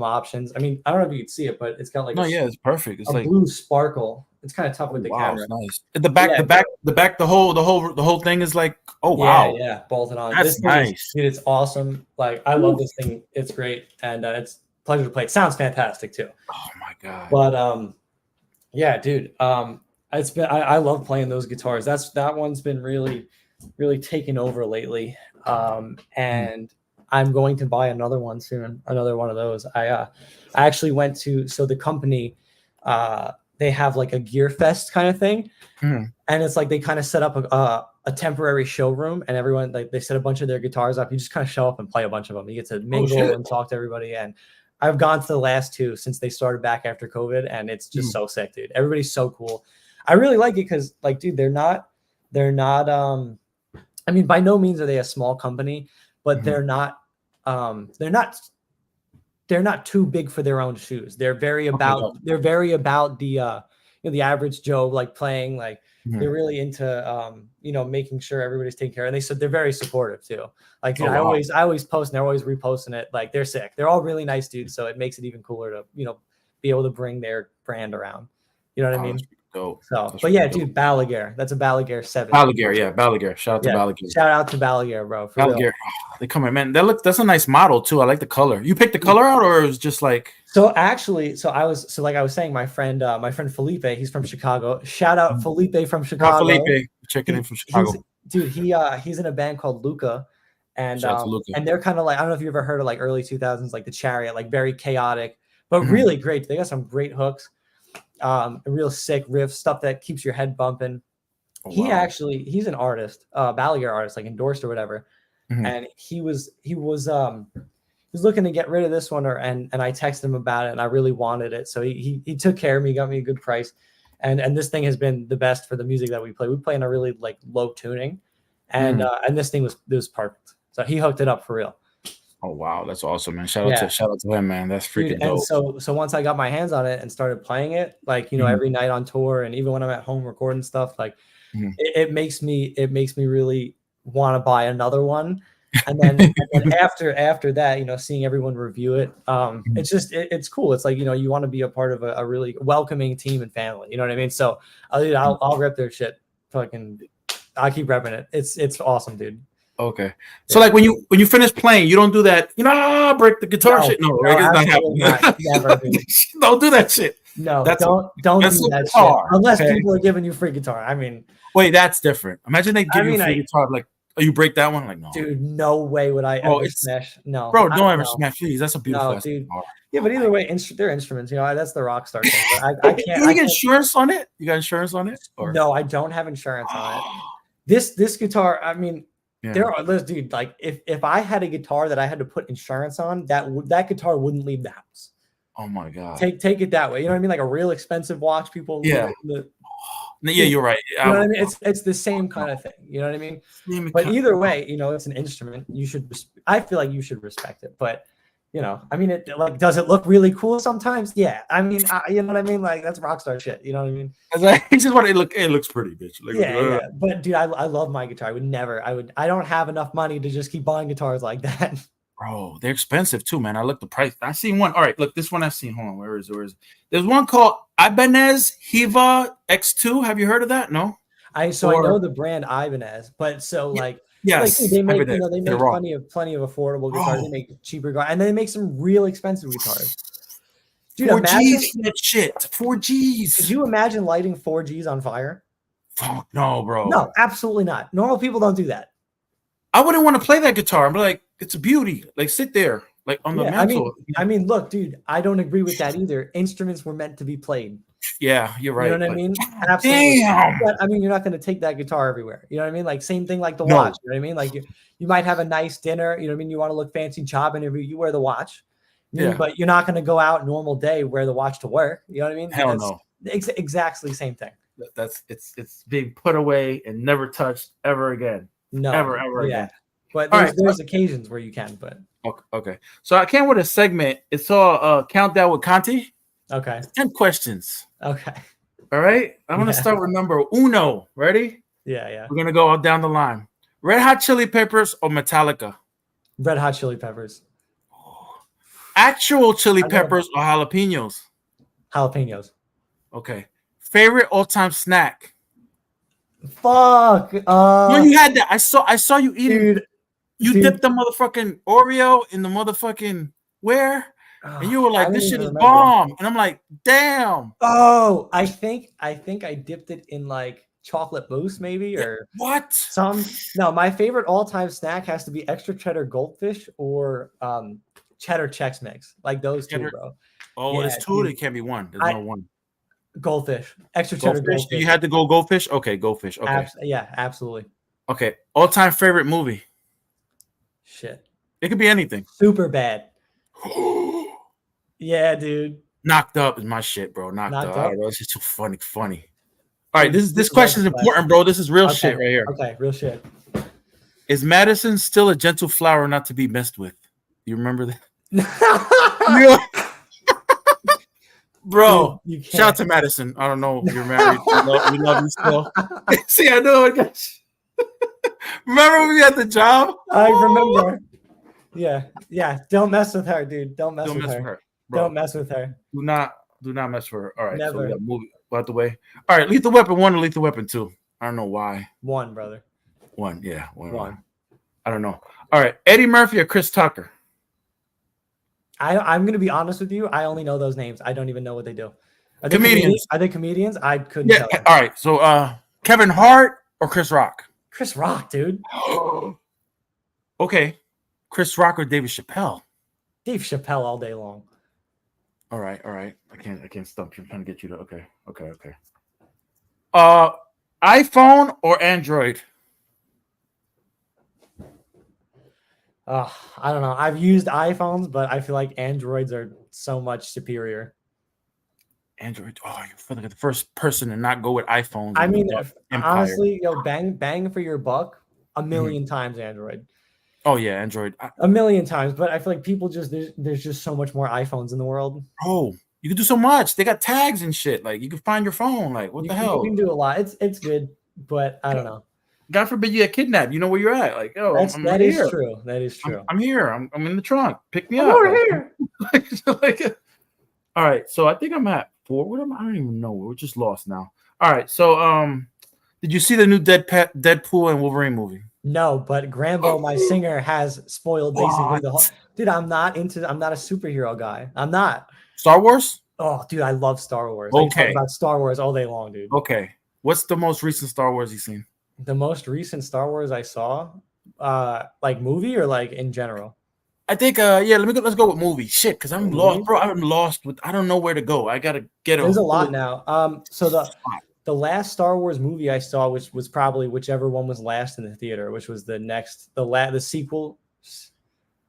options. I mean, I don't know if you can see it, but it's got like it's perfect. It's a like blue sparkle. It's kind of tough with the camera. Nice. The whole thing is like, yeah, bolted on. That's nice. Dude, it's awesome. Like I love this thing. It's great, and it's a pleasure to play. It sounds fantastic too. Oh my God. But yeah, dude. It's been I love playing those guitars. That one's been really, really taken over lately. And I'm going to buy another one soon. Another one of those. I actually went to the company. They have like a Gear Fest kind of thing, and it's like they kind of set up a temporary showroom, and everyone like they set a bunch of their guitars up. You just kind of show up and play a bunch of them. You get to mingle and talk to everybody. And I've gone to the last 2 since they started back after COVID, and it's just so sick, dude. Everybody's so cool. I really like it because, like, dude, they're not. I mean, by no means are they a small company, but they're not too big for their own shoes. They're very about the you know, the average Joe, like playing, like they're really into you know, making sure everybody's taken care of. And they said they're very supportive too. Like, dude, I always post and they're always reposting it. Like they're sick. They're all really nice dudes. So it makes it even cooler to, you know, be able to bring their brand around. You know what I mean? Dope. So, but yeah, dude, Balaguer. That's a Balaguer 7. Balaguer. Shout out to Balaguer. Shout out to Balaguer, bro. Balaguer. They come in, man. That's a nice model too. I like the color. You picked the color out, or it was just like? So actually, like I was saying, my friend Felipe, he's from Chicago. Shout out Felipe from Chicago. Felipe, checking in from Chicago. He's in a band called Luca, and they're kind of like, I don't know if you ever heard of like early 2000s, like the Chariot, like very chaotic, but really great. They got some great hooks, real sick riffs, stuff that keeps your head bumping. Oh, wow. He's an artist, Ballier artist, like endorsed or whatever, and he was looking to get rid of this one, and I texted him about it, and I really wanted it, so he took care of me, got me a good price, and this thing has been the best for the music that we play. We play in a really like low tuning, and this thing was perfect. So he hooked it up for real. Oh wow, that's awesome, man! Shout out to him, man. That's freaking dope. And so once I got my hands on it and started playing it, like every night on tour, and even when I'm at home recording stuff, like it makes me really want to buy another one. And then after that, seeing everyone review it, it's just it's cool. It's like you want to be a part of a really welcoming team and family. You know what I mean? So I'll rep their shit. Fucking, I keep repping it. It's awesome, dude. Okay. So like when you finish playing, you don't do that, break the guitar shit. No, right? It's not never, don't do that shit. No, don't do that shit. Unless people are giving you free guitar. I mean, wait, that's different. Imagine they give you free guitar, like, oh, you break that one? Like, no. Dude, no way would I ever smash. No. Bro, don't ever smash these. That's a beautiful dude. Yeah, but either way, they're instruments. That's the rock star thing. But I can't. You get insurance on it? You got insurance on it? Or? No, I don't have insurance on it. This guitar, I mean, dude, like if I had a guitar that I had to put insurance on, that guitar wouldn't leave the house. Oh my god. Take it that way. You know what I mean? Like a real expensive watch, people. Yeah. Yeah, you're right. You know what I mean? It's the same kind of thing. You know what I mean? But either way, it's an instrument. I feel like you should respect it. But I mean, does it look really cool sometimes? Yeah. I mean, you know what I mean? Like that's rockstar shit. You know what I mean? It's just what it looks pretty, bitch. Like, yeah. But dude, I love my guitar. I don't have enough money to just keep buying guitars like that. Bro, they're expensive too, man. I looked the price. I seen one. All right, look, this one I've seen. Hold on, where is it? There's one called Ibanez Hiva X2. Have you heard of that? No. I know the brand Ibanez, but yes, like, they make they make plenty of affordable guitars. They make cheaper guitars, and they make some real expensive guitars. Dude, 4Gs that shit. 4Gs. Could you imagine lighting 4Gs on fire? Fuck no, bro. No, absolutely not. Normal people don't do that. I wouldn't want to play that guitar. I'm like, it's a beauty. Like, sit there, like on the mantle. I mean, look, dude, I don't agree with that either. Instruments were meant to be played. Yeah, you're right. You know what I mean? Absolutely. Damn. But, I mean, you're not going to take that guitar everywhere. You know what I mean? Like, same thing like the watch. You know what I mean? Like, you might have a nice dinner. You know what I mean? You want to look fancy, job interview. You wear the watch. But you're not going to go out normal day, wear the watch to work. You know what I mean? Hell no. Exactly same thing. It's being put away and never touched ever again. No. Ever again. But there's occasions where you can, but okay. So I came with a segment. It's all countdown with Conti. Okay. 10 questions. Okay. All right. I'm gonna start with number uno. Ready? Yeah. We're gonna go down the line. Red Hot Chili Peppers or Metallica? Red Hot Chili Peppers. Actual chili peppers or jalapenos? Jalapenos. Okay. Favorite all-time snack? Fuck. No, you had that. I saw you eating. Dude. You dipped the motherfucking Oreo in the motherfucking where? And you were like, this shit is bomb. And I'm like, damn. Oh, I think I dipped it in like chocolate mousse, maybe, or what? No, my favorite all-time snack has to be extra cheddar goldfish or cheddar Chex Mix. Like those two, bro. Oh, it's two. It can't be one. There's no one. Goldfish. Extra cheddar goldfish. You had to go goldfish? Okay, goldfish. Okay. Yeah, absolutely. Okay. All-time favorite movie? Shit. It could be anything. Super bad. Yeah, dude. Knocked Up is my shit, bro. Knocked Up. Right, bro. It's just too funny. All right, this question is important, bro. This is real shit right here. Okay, real shit. Is Madison still a gentle flower not to be messed with? You remember that? Bro, shout out to Madison. I don't know if you're married. We love you still. See, I know it, guys. Remember when we had the job? I remember. Yeah. Don't mess with her, dude. Don't mess with her. Don't mess with her. Do not mess with her. All right. Never. So we got movie out the way. All right, Lethal Weapon 1 or Lethal Weapon 2? I don't know why. 1, brother. 1, yeah. 1. I don't know. All right, Eddie Murphy or Chris Tucker? I'm gonna be honest with you. I only know those names. I don't even know what they do. Are they Comedians. Are they comedians? I couldn't Yeah. tell you. All right. So Kevin Hart or Chris Rock? Chris Rock, dude. Okay. Chris Rock or David Chappelle? Dave Chappelle all day long. All right. I can't stump you. I'm trying to get you to okay. iPhone or Android? I don't know. I've used iPhones, but I feel like Androids are so much superior. Android. Oh, you're like the first person to not go with iPhones. I mean, honestly, bang for your buck, a million times Android. Oh yeah, Android. A million times, but I feel like people just there's just so much more iPhones in the world. Oh, you can do so much. They got tags and shit. Like you can find your phone. Like what the hell? You can do a lot. It's good, but I don't know. God forbid you get kidnapped. You know where you're at. Like, oh, that is true. That is true. I'm here. I'm in the trunk. Pick me up. Over here. All right. So I think I'm at 4. What am I? I don't even know. We're just lost now. All right. So did you see the new Deadpool and Wolverine movie? No, but Grambo, my singer, has spoiled basically the whole. Dude, I'm not a superhero guy. I'm not. Star Wars? Oh, dude, I love Star Wars. Okay. I can talk about Star Wars all day long, dude. Okay. What's the most recent Star Wars you've seen? The most recent Star Wars I saw, like movie or like in general? I think let's go with movie. Shit, because I'm lost, bro. I'm lost I don't know where to go. I gotta get There's a lot now. So the last Star Wars movie I saw, which was probably whichever one was last in the theater, which was the sequel.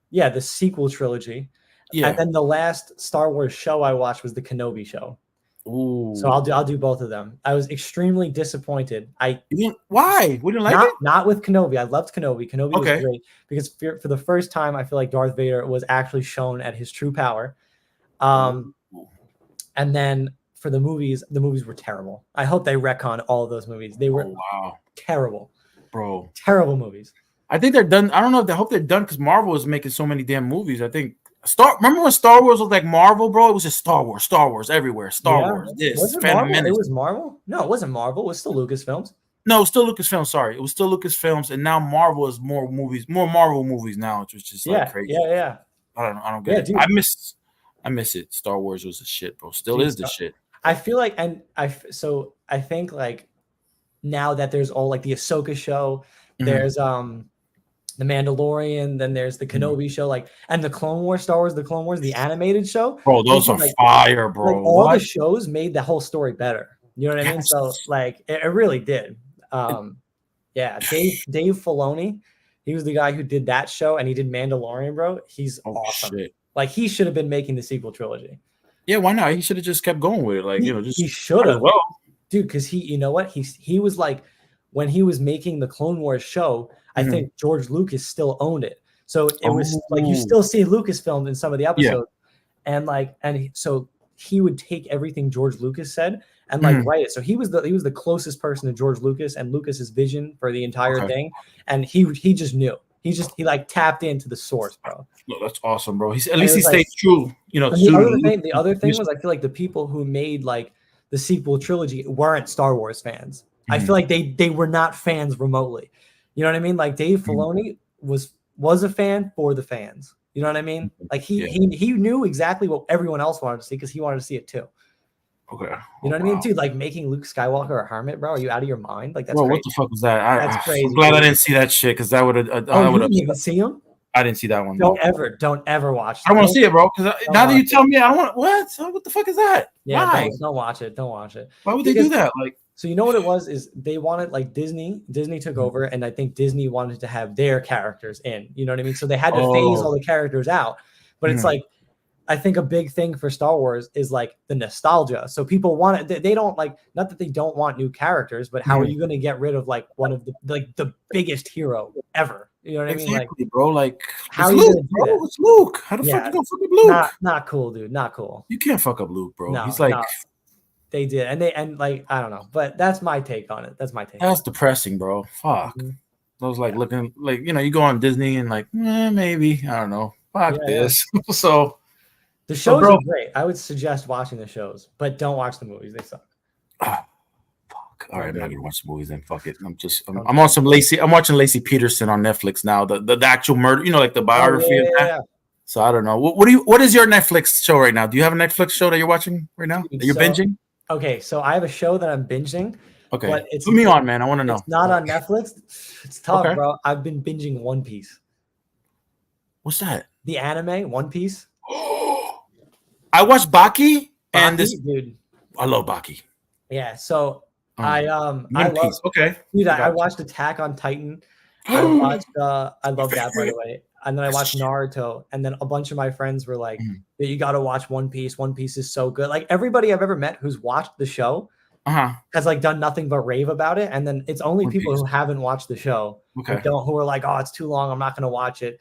Yeah, the sequel trilogy. Yeah. And then the last Star Wars show I watched was the Kenobi show. Ooh. So I'll do both of them. I was extremely disappointed. Why? We didn't like it? Not with Kenobi. I loved Kenobi. Kenobi was great because for the first time, I feel like Darth Vader was actually shown at his true power. And then for the movies were terrible. I hope they retcon all of those movies. They were terrible, bro. Terrible movies. I think they're done. I don't know if I hope they're done because Marvel is making so many damn movies. I think remember when Star Wars was like Marvel, bro? It was just Star Wars everywhere. Star Wars. This Phantom Menace. It was Marvel? No, it wasn't Marvel. It was still Lucasfilms. No, it was still Lucasfilm. Sorry, it was still Lucasfilms, and now Marvel is more Marvel movies now, which is just like crazy. Yeah. I don't get it. Dude. I miss it. Star Wars was the shit, bro. Still is the shit. I feel like, I think like now that there's all like the Ahsoka show, there's the Mandalorian, then there's the Kenobi show, like, and the Clone Wars, Star Wars, the Clone Wars, the animated show. Bro, those are like, fire, bro. Like, all the shows made the whole story better. You know what I mean? So like, it really did. Yeah, Dave Filoni, he was the guy who did that show, and he did Mandalorian, bro. He's awesome. Shit. Like, he should have been making the sequel trilogy. Yeah, why not? He should have just kept going with it. Like, he should have. Well, dude, because you know what? He was like, when he was making the Clone Wars show, I think George Lucas still owned it. So it was like, you still see Lucasfilm in some of the episodes. Yeah. And so he would take everything George Lucas said and like write it. So he was the closest person to George Lucas and Lucas's vision for the entire thing. And he just knew. He like tapped into the source, bro. No, that's awesome, bro. At least he stayed true. You know, the other thing was, I feel like the people who made like the sequel trilogy weren't Star Wars fans. I feel like they were not fans remotely. You know what I mean? Like Dave Filoni was a fan for the fans. You know what I mean? Like he knew exactly what everyone else wanted to see because he wanted to see it too. Okay. You know what I mean, dude? Like making Luke Skywalker a hermit, bro. Are you out of your mind? Like that's crazy. What the fuck was that? That's crazy. I'm glad I didn't see that shit because that would have. You didn't even see him? I didn't see that one. Don't ever watch it. I want to see it, bro. Because now that you tell me, I don't want. What the fuck is that? Yeah, don't watch it. Don't watch it. Why would they do that? Like. So you know what it was is they wanted like Disney took over, and I think Disney wanted to have their characters in, you know what I mean? So they had to phase all the characters out, but it's like, I think a big thing for Star Wars is like the nostalgia. So people want it. They don't like, not that they don't want new characters, but how are you going to get rid of like one of the biggest hero ever? You know what I mean? Like, bro, like how are you Luke, bro? It's Luke. How the fuck you gonna fuck up Luke? Not cool, dude. Not cool. You can't fuck up Luke, bro. No, he's like. No. They did, and like I don't know, but that's my take on it. That's my take. That's depressing, bro. Fuck. I was like looking like you go on Disney and like maybe I don't know. Fuck this. So the shows are great. I would suggest watching the shows, but don't watch the movies. They suck. Fuck. All right, I'm not gonna watch the movies then. Fuck it. I'm on some Lacey. I'm watching Lacey Peterson on Netflix now. The actual murder. You know, like the biography of that. So I don't know. What is your Netflix show right now? Do you have a Netflix show that you're watching right now that you're binging? Okay, so I have a show that I'm binging. Okay, but it's put me on, man. I want to know. It's not on Netflix. It's tough, Okay. bro. I've been binging One Piece. What's that? The anime One Piece. I watched Baki and this. Dude. I love Baki. Yeah. So One I Piece. love. Okay. Dude, I watched Attack on Titan. I watched. I love that, by the way. And then I watched Naruto, and then a bunch of my friends were like, "You got to watch One Piece. One Piece is so good." Like everybody I've ever met who's watched the show has like done nothing but rave about it. And then it's only people who haven't watched the show who are like, "Oh, it's too long. I'm not going to watch it."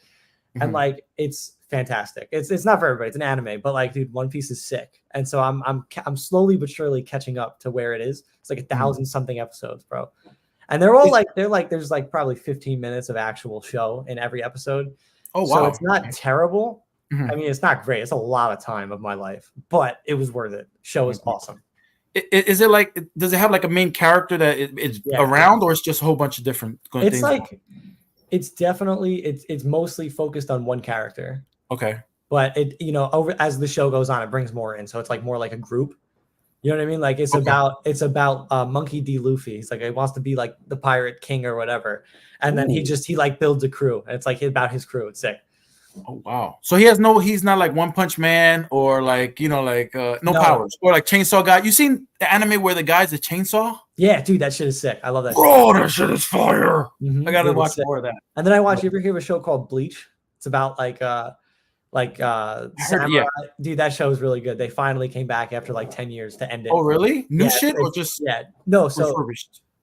And like, it's fantastic. It's not for everybody. It's an anime, but like, dude, One Piece is sick. And so I'm slowly but surely catching up to where it is. It's like 1,000 something episodes, bro. And they're all there's like probably 15 minutes of actual show in every episode. Oh, wow. So it's not terrible. I mean, it's not great. It's a lot of time of my life, but it was worth it. Show is awesome. Is it like, does it have like a main character that is around, or it's just a whole bunch of different things? It's like, it's definitely, it's mostly focused on one character. Okay. But it, over as the show goes on, it brings more in. So it's like more like a group. You know what I mean? Like it's about Monkey D. Luffy. He's like, he wants to be like the pirate king or whatever. And then he like builds a crew. And it's like about his crew. It's sick. Oh, wow. So he's not like One Punch Man or like, no powers or like Chainsaw Guy. You seen the anime where the guy's a chainsaw? Yeah, dude, that shit is sick. I love that. Bro, that shit is fire. I got to watch more of that. And then you ever hear of a show called Bleach? It's about samurai. Dude, that show is really good. They finally came back after like 10 years to end it. Oh, really? New shit or just no,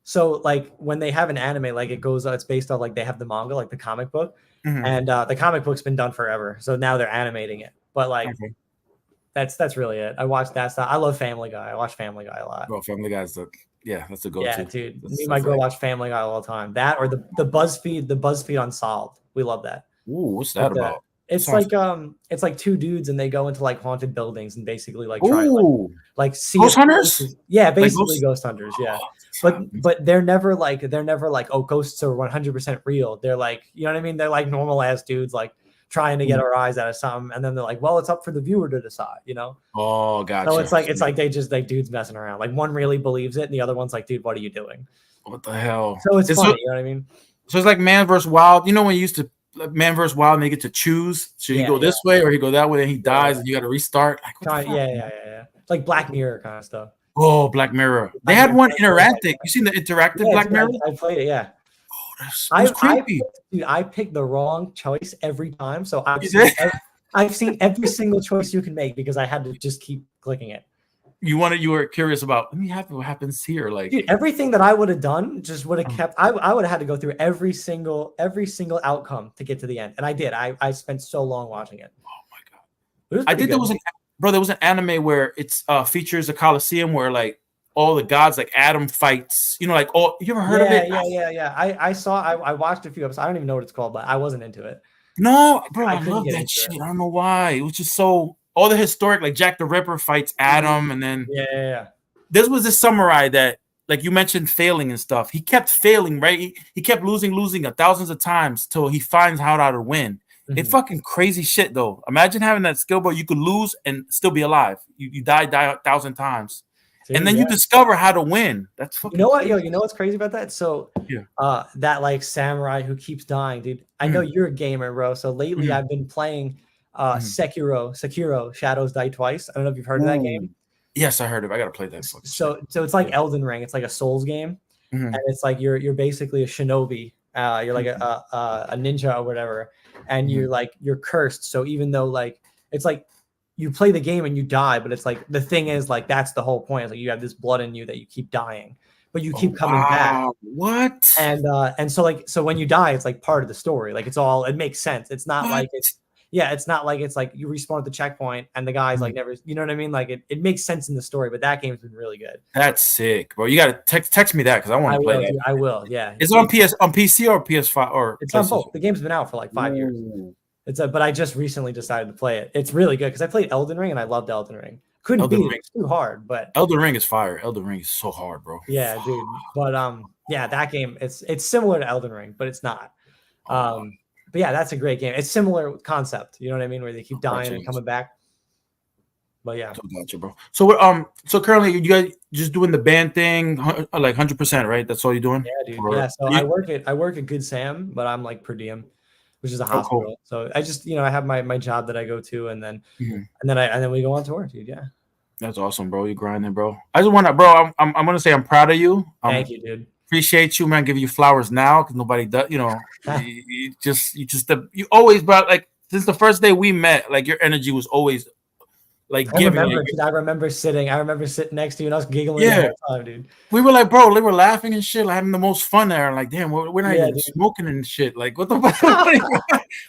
so like when they have an anime, like it's based on like they have the manga, like the comic book, and the comic book's been done forever. So now they're animating it. But like that's really it. I watched that stuff. I love Family Guy. I watch Family Guy a lot. Bro, Family Guy's that's a go-to. Yeah, dude. Me and my girl watch Family Guy all the time. That or the BuzzFeed Unsolved. We love that. Ooh, what's that about? It's like two dudes and they go into like haunted buildings and basically like try to like see ghost hunters. Yeah, basically like ghost hunters. Yeah, but they're never like oh, ghosts are 100% real. They're like, you know what I mean? They're like normal ass dudes like trying to get our eyes out of something, and then they're like, well, it's up for the viewer to decide, Oh, gotcha. So it's like they just like dudes messing around. Like one really believes it, and the other one's like, dude, what are you doing? What the hell? So it's funny, you know what I mean? So it's like Man vs. Wild. You know when you used to Man vs. Wild and they get to choose, should he go this way or he go that way, and he dies and you got to restart. Like, yeah. Like Black Mirror kind of stuff. Oh, Black Mirror. They had one interactive. You seen the interactive Black Mirror? I played it. Yeah. Oh, that's creepy. I picked the wrong choice every time, so I've seen every single choice you can make because I had to just keep clicking it. You were curious about, let me have what happens here. Like, dude, everything that I would have done just would have kept. I would have had to go through every single outcome to get to the end, and I did. I spent so long watching it. Oh my god! I think there was an anime where it's features a Coliseum where like all the gods, like Adam fights. Like all. You ever heard of it? Yeah. I watched a few episodes. I don't even know what it's called, but I wasn't into it. No, bro, I love that shit. I don't know why. It was just so. All the historic, like Jack the Ripper fights Adam, and then this was a samurai that, like you mentioned, failing and stuff. He kept failing, right? He kept losing thousands of times till he finds how to win. It's fucking crazy shit, though. Imagine having that skill, bro. You could lose and still be alive. You die 1,000 times, and then you discover how to win. That's fucking. You know what, You know what's crazy about that? So, that like samurai who keeps dying, dude. I know you're a gamer, bro. So lately, I've been playing. Sekiro, Shadows Die Twice. I don't know if you've heard of that game. Yes, I heard of it. I gotta play that. So it's like Elden Ring. It's like a Souls game, and it's like you're basically a shinobi. You're like a ninja or whatever, and you're cursed. So even though like it's like you play the game and you die, but it's like the thing is like that's the whole point. It's like you have this blood in you that you keep dying, but you keep coming back. What? And so when you die, it's like part of the story. Like it makes sense. It's not like it's not like it's like you respawn at the checkpoint and the guy's like never, you know what I mean? Like it makes sense in the story, but that game's been really good. That's sick, bro. You gotta text me that because I want to play that. I will, yeah. Is it on PC or PS5 or? It's on both. The game's been out for like 5 years. But I just recently decided to play it. It's really good because I played Elden Ring and I loved Elden Ring. Couldn't beat it. It's too hard, but Elden Ring is fire. Elden Ring is so hard, bro. Yeah, dude. But that game it's similar to Elden Ring, but it's not. But yeah, that's a great game. It's similar concept. You know what I mean? Where they keep dying and coming back. But yeah, gotcha, bro. So we're so currently you guys just doing the band thing, like 100%, right? That's all you're doing. Yeah, dude. Yeah. So I work at Good Sam, but I'm like per diem, which is a hospital. Cool. So I just I have my job that I go to, and then and then we go on tour, dude. Yeah. That's awesome, bro. You're grinding, bro. I just want to, bro. I'm gonna say I'm proud of you. Thank you, dude. Appreciate you, man. Give you flowers now because nobody does. You always, bro. Like since the first day we met, like your energy was always like giving. I remember sitting next to you and us giggling the whole time, dude. We were like, bro, they were laughing and shit, like having the most fun there. Like, damn, we're not even smoking and shit. Like, what the fuck?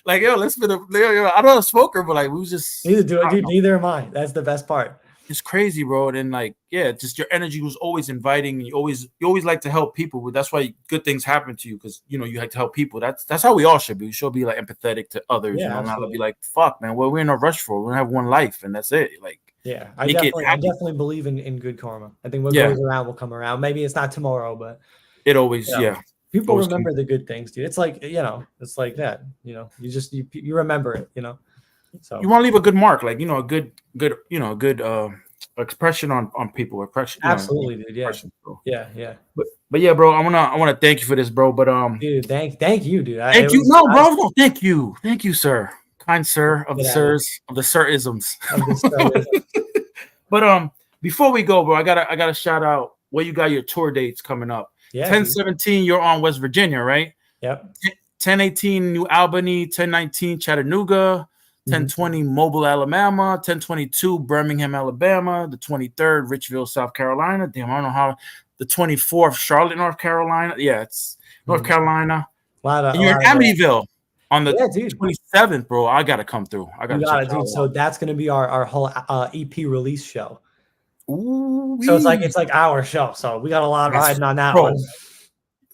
Like, yo, let's be I'm not a smoker, but like, we was just neither am I. That's the best part. It's crazy, bro. And like, yeah, just your energy was always inviting. You always like to help people. But that's why good things happen to you because you like to help people. That's how we all should be. We should be like empathetic to others. Not to be like, fuck, man. Well, we're in a rush for. We're gonna have one life, and that's it. Like, yeah, I definitely believe in good karma. I think what goes around will come around. Maybe it's not tomorrow, but it always, people always remember the good things, dude. It's like it's like that. You remember it. So you want to leave a good mark, like a good expression on people. Absolutely, dude. Yeah. But yeah, bro, I wanna thank you for this, bro. But dude, thank you, dude. Thank you, no, thank you, sir, kind sir of the sirs of the sir-isms. But before we go, bro, I gotta shout out where you got your tour dates coming up. 10/17, you're on West Virginia, right? Yep. 10/18, New Albany. 10/19, Chattanooga. 10/20, Mobile, Alabama. 10/22, Birmingham, Alabama. The 23rd, Richville, South Carolina. Damn, I don't know how. The 24th, Charlotte, North Carolina. Yeah, it's North Carolina. And you're in Amityville on the 27th, bro. I gotta come through. I gotta dude. So that's gonna be our whole EP release show. Ooh, so it's like our show. So we got a lot riding on that one.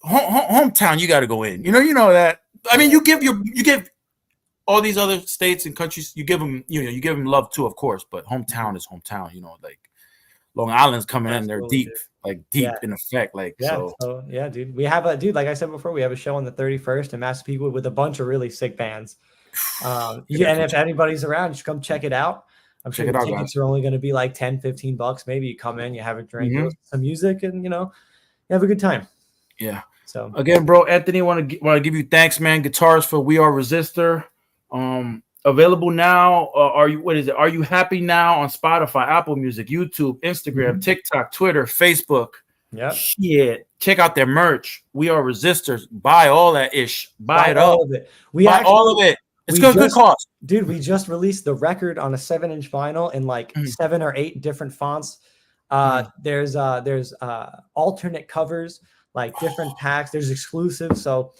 Hometown, you gotta go in. You know that. I mean, you give all these other states and countries, you give them love too, of course, but hometown is hometown, like Long Island's coming in, they're deep in effect. Like, so yeah, dude. We have like I said before, we have a show on the 31st in Massapequa with a bunch of really sick bands. And if anybody's around, just come check it out. I'm sure the tickets are only going to be like $10-15. Maybe you come in, you have a drink, some music, and you have a good time. Yeah. So again, bro, Anthony, want to give you thanks, man. Guitars for We Are Resistor. Available now. Are you happy now on Spotify, Apple Music, YouTube, Instagram, TikTok, Twitter, Facebook? Yeah. Shit. Check out their merch. We Are Resistors. Buy all that ish. Buy it all up. Of it. Buy all of it. It's good cost. Dude, we just released the record on a 7-inch vinyl in like 7 or 8 different fonts. There's alternate covers, like different packs. There's exclusives. So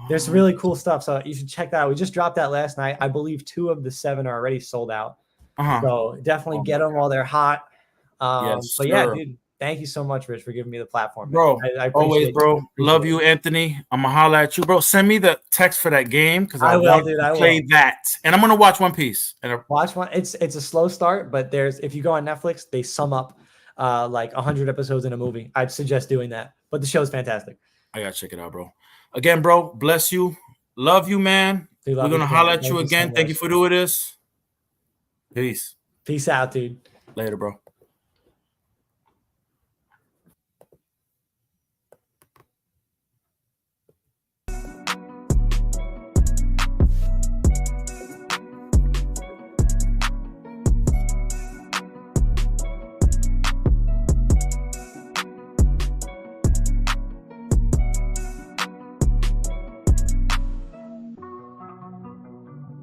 there's really cool stuff. So you should check that out. We just dropped that last night. I believe 2 of the 7 are already sold out. So definitely get them while they're hot. But yeah, dude, thank you so much, Rich, for giving me the platform, bro. I always, bro. Love you, Anthony. I'm gonna holler at you, bro. Send me the text for that game because I want to play that, and I'm gonna watch One Piece. Watch one. It's a slow start, but if you go on Netflix, they sum up like 100 episodes in a movie. I'd suggest doing that. But the show's fantastic. I gotta check it out, bro. Again, bro, bless you. Love you, man. We're going to holler at you again. Thank you for doing this. Peace. Peace out, dude. Later, bro.